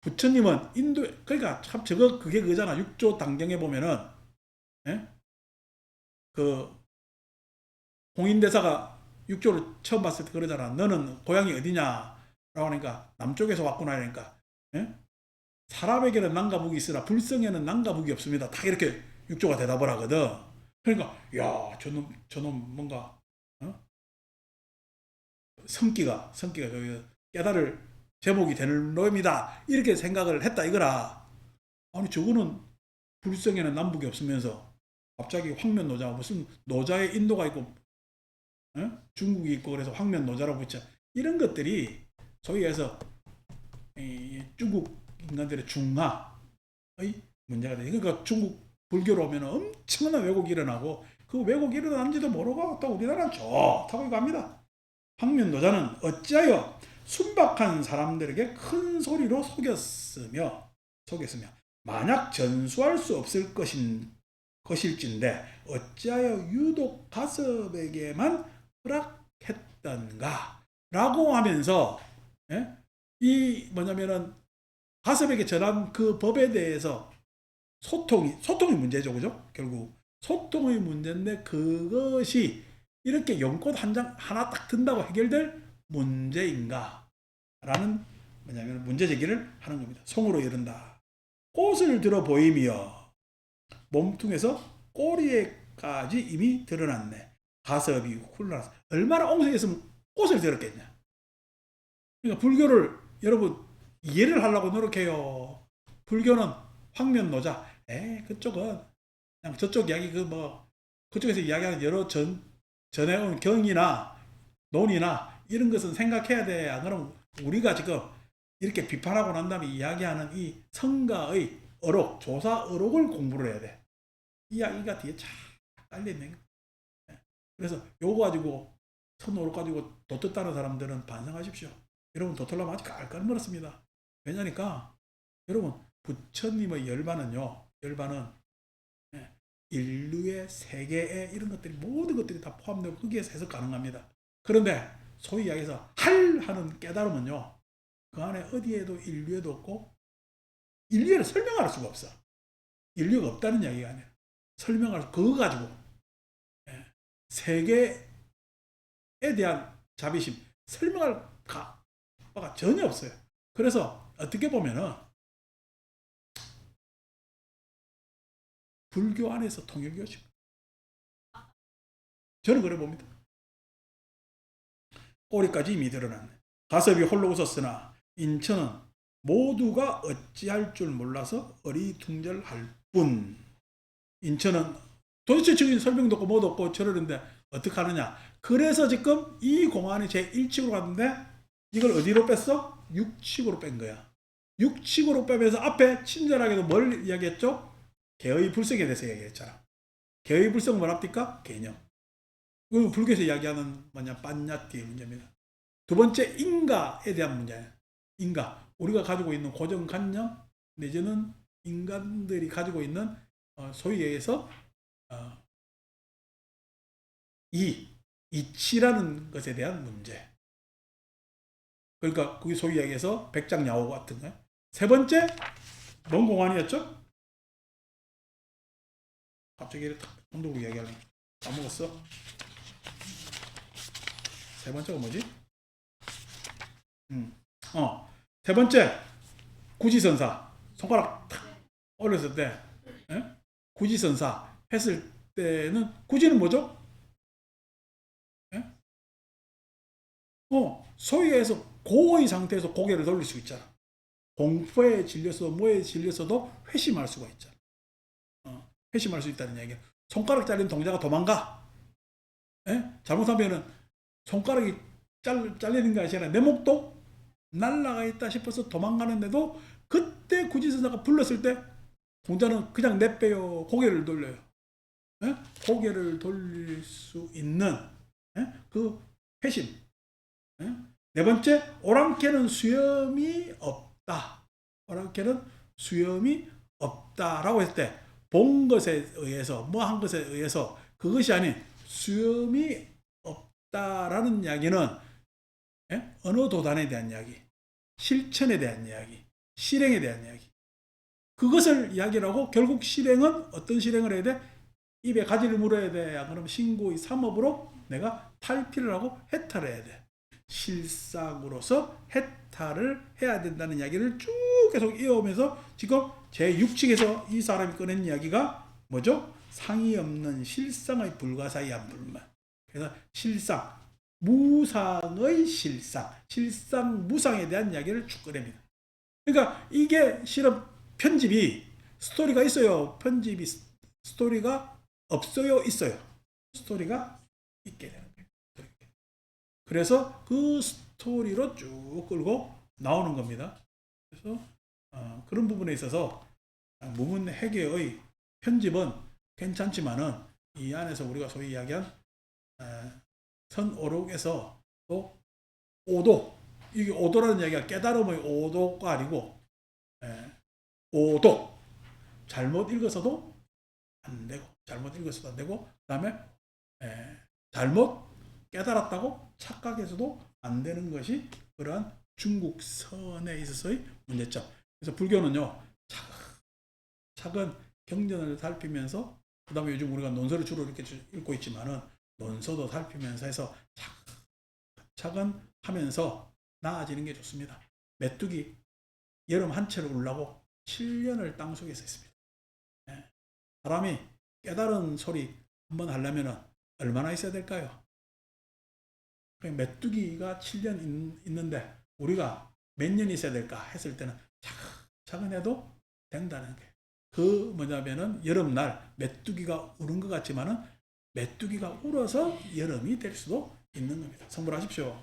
부처님은 인도, 그러니까 참 그게 그잖아. 육조 당경에 보면은, 예? 그 홍인대사가 육조를 처음 봤을 때 그러잖아. 너는 고향이 어디냐? 라고 하니까 남쪽에서 왔구나. 그러니까 예? 사람에게는 남과 북이 있으나 불성에는 남과 북이 없습니다. 다 이렇게 육조가 대답을 하거든. 그러니까 야 저놈 뭔가 성기가 깨달을 제목이 되는 놈이다 이렇게 생각을 했다 이거라. 아니 저거는 불성에는 남북이 없으면서 갑자기 황면 노자 무슨 노자의 인도가 있고 중국이 있고 그래서 황면 노자라고 붙여. 이런 것들이 소위 해서 중국 인간들의 중하의 문제가 돼. 그러니까 중국 불교로 오면 엄청난 왜곡이 일어나고 그 왜곡이 일어난지도 모르고 또 우리나라는 좋다고 갑니다. 황면 노자는 어찌하여 순박한 사람들에게 큰 소리로 속였으며 만약 전수할 수 없을 것일진데 어찌하여 유독 가섭에게만 허락했던가 라고 하면서 이 뭐냐면은 가섭에게 전한 그 법에 대해서 소통이 문제죠. 그죠? 결국 소통의 문제인데 그것이 이렇게 연꽃 한 장 하나 딱 든다고 해결될 문제인가 라는 뭐냐면 문제 제기를 하는 겁니다. 송으로 이른다. 꽃을 들어 보이며 몸통에서 꼬리에까지 이미 드러났네. 가섭이 훌륭하다. 얼마나 옹색했으면 꽃을 들었겠냐. 그러니까 불교를 여러분 이해를 하려고 노력해요. 불교는 황면노자. 그쪽은 그냥 저쪽 이야기 그쪽에서 이야기하는 여러 전해온 경이나 논이나 이런 것은 생각해야 돼. 안 그러면 우리가 지금 이렇게 비판하고 난 다음에 이야기하는 이 성가의 어록, 조사 어록을 공부를 해야 돼. 이야기가 뒤에 쫙 깔려있는 거야. 그래서 요거 가지고 선어록 가지고 도트 따는 사람들은 반성하십시오. 여러분 도틀라면 아직 깔깔 멀었습니다. 왜냐니까 여러분 부처님의 열반은 인류의 세계의 이런 것들이 모든 것들이 다 포함되고 거기에서 해석 가능합니다. 그런데 소위 이야기해서 하는 깨달음은요 그 안에 어디에도 인류에도 없고 인류를 설명할 수가 없어. 인류가 없다는 이야기가 아니라 설명할 그거 가지고 세계에 대한 자비심 설명할 바가 전혀 없어요. 그래서 어떻게 보면은 불교 안에서 통일교죠. 저는 그래 봅니다. 꼬리까지 이미 드러났네. 가섭이 홀로 웃었으나 인천은 모두가 어찌할 줄 몰라서 어리둥절할 뿐. 인천은 도대체 저기 설명도 없고 뭐도 없고 저러는데 어떻게 하느냐. 그래서 지금 이 공안이 제1칙으로 갔는데 이걸 어디로 뺐어? 6칙으로 뺀 거야. 6칙으로 빼면서 앞에 친절하게도 뭘 이야기했죠? 개의 불성에 대해서 이야기했잖아. 개의 불성은 뭐랍니까? 개념. 불교에서 이야기하는 빤냐띠의 문제입니다. 두 번째 인가에 대한 문제예요. 인가. 우리가 가지고 있는 고정관념 내지는 인간들이 가지고 있는 소위 얘기해서 이치라는 것에 대한 문제. 그러니까 그게 소위 얘기해서 백장야오 같은 거예요. 세 번째 뭔 공안이었죠? 갑자기 이렇게 혼동을 이야기하려고 까먹었어. 세 번째가 뭐지? 세 번째 구지선사. 손가락 탁 올렸을 때 구지선사 했을 때는 구지는 뭐죠? 소위 해서 고의 상태에서 고개를 돌릴 수 있잖아. 공포에 질려서 뭐에 질려서도 회심할 수가 있잖아. 회심할 수 있다는 얘기야. 손가락 잘린 동자가 도망가. 잘못하면은 손가락이 잘리는 게 아니라 내 목도 날라가 있다 싶어서 도망가는데도 그때 구지선사가 불렀을 때 동자는 그냥 내빼요. 고개를 돌려요. 고개를 돌릴 수 있는 그 회심. 네 번째, 오랑캐는 수염이 없다. 오라케는 수염이 없다라고 했을 때 본 것에 의해서 뭐 한 것에 의해서 그것이 아닌 수염이 없다라는 이야기는 언어 도단에 대한 이야기, 실천에 대한 이야기, 실행에 대한 이야기. 그것을 이야기를 하고 결국 실행은 어떤 실행을 해야 돼? 입에 가지를 물어야 돼. 그럼 신고의 삼업으로 내가 탈피를 하고 해탈을 해야 돼. 실상으로서 해탈을 해야 된다는 이야기를 쭉 계속 이어오면서 지금 제6칙에서 이 사람이 꺼낸 이야기가 뭐죠? 상이 없는 실상의 불가사의한 불만. 그래서 실상, 무상의 실상, 실상 무상에 대한 이야기를 쭉 꺼냅니다. 그러니까 이게 실은 편집이 스토리가 있어요. 편집이 스토리가 없어요. 있어요. 스토리가 있게 되는 거예요. 그래서 그 스토리로 쭉 끌고 나오는 겁니다. 그래서 그런 부분에 있어서 무문해계의 편집은 괜찮지만은 이 안에서 우리가 소위 이야기한 선오록에서 또 오도, 이게 오도라는 이야기가 깨달음의 오도가 아니고 오도, 잘못 읽어서도 안 되고, 잘못 읽어서도 안 되고, 그 다음에 잘못 깨달았다고 착각해서도 안 되는 것이 그러한 중국선에 있어서의 문제점. 그래서 불교는요, 차근 경전을 살피면서, 그 다음에 요즘 우리가 논서를 주로 이렇게 읽고 있지만은 논서도 살피면서 해서 차근 하면서 나아지는 게 좋습니다. 메뚜기 여름 한 채를 울라고 7년을 땅속에서 했습니다. 사람이 깨달은 소리 한번 하려면 얼마나 있어야 될까요? 메뚜기가 7년 있는데 우리가 몇 년 있어야 될까 했을 때는 차근 해도 된다는 게. 그 뭐냐면은 여름날 메뚜기가 우는 것 같지만은 메뚜기가 울어서 여름이 될 수도 있는 겁니다. 성불하십시오.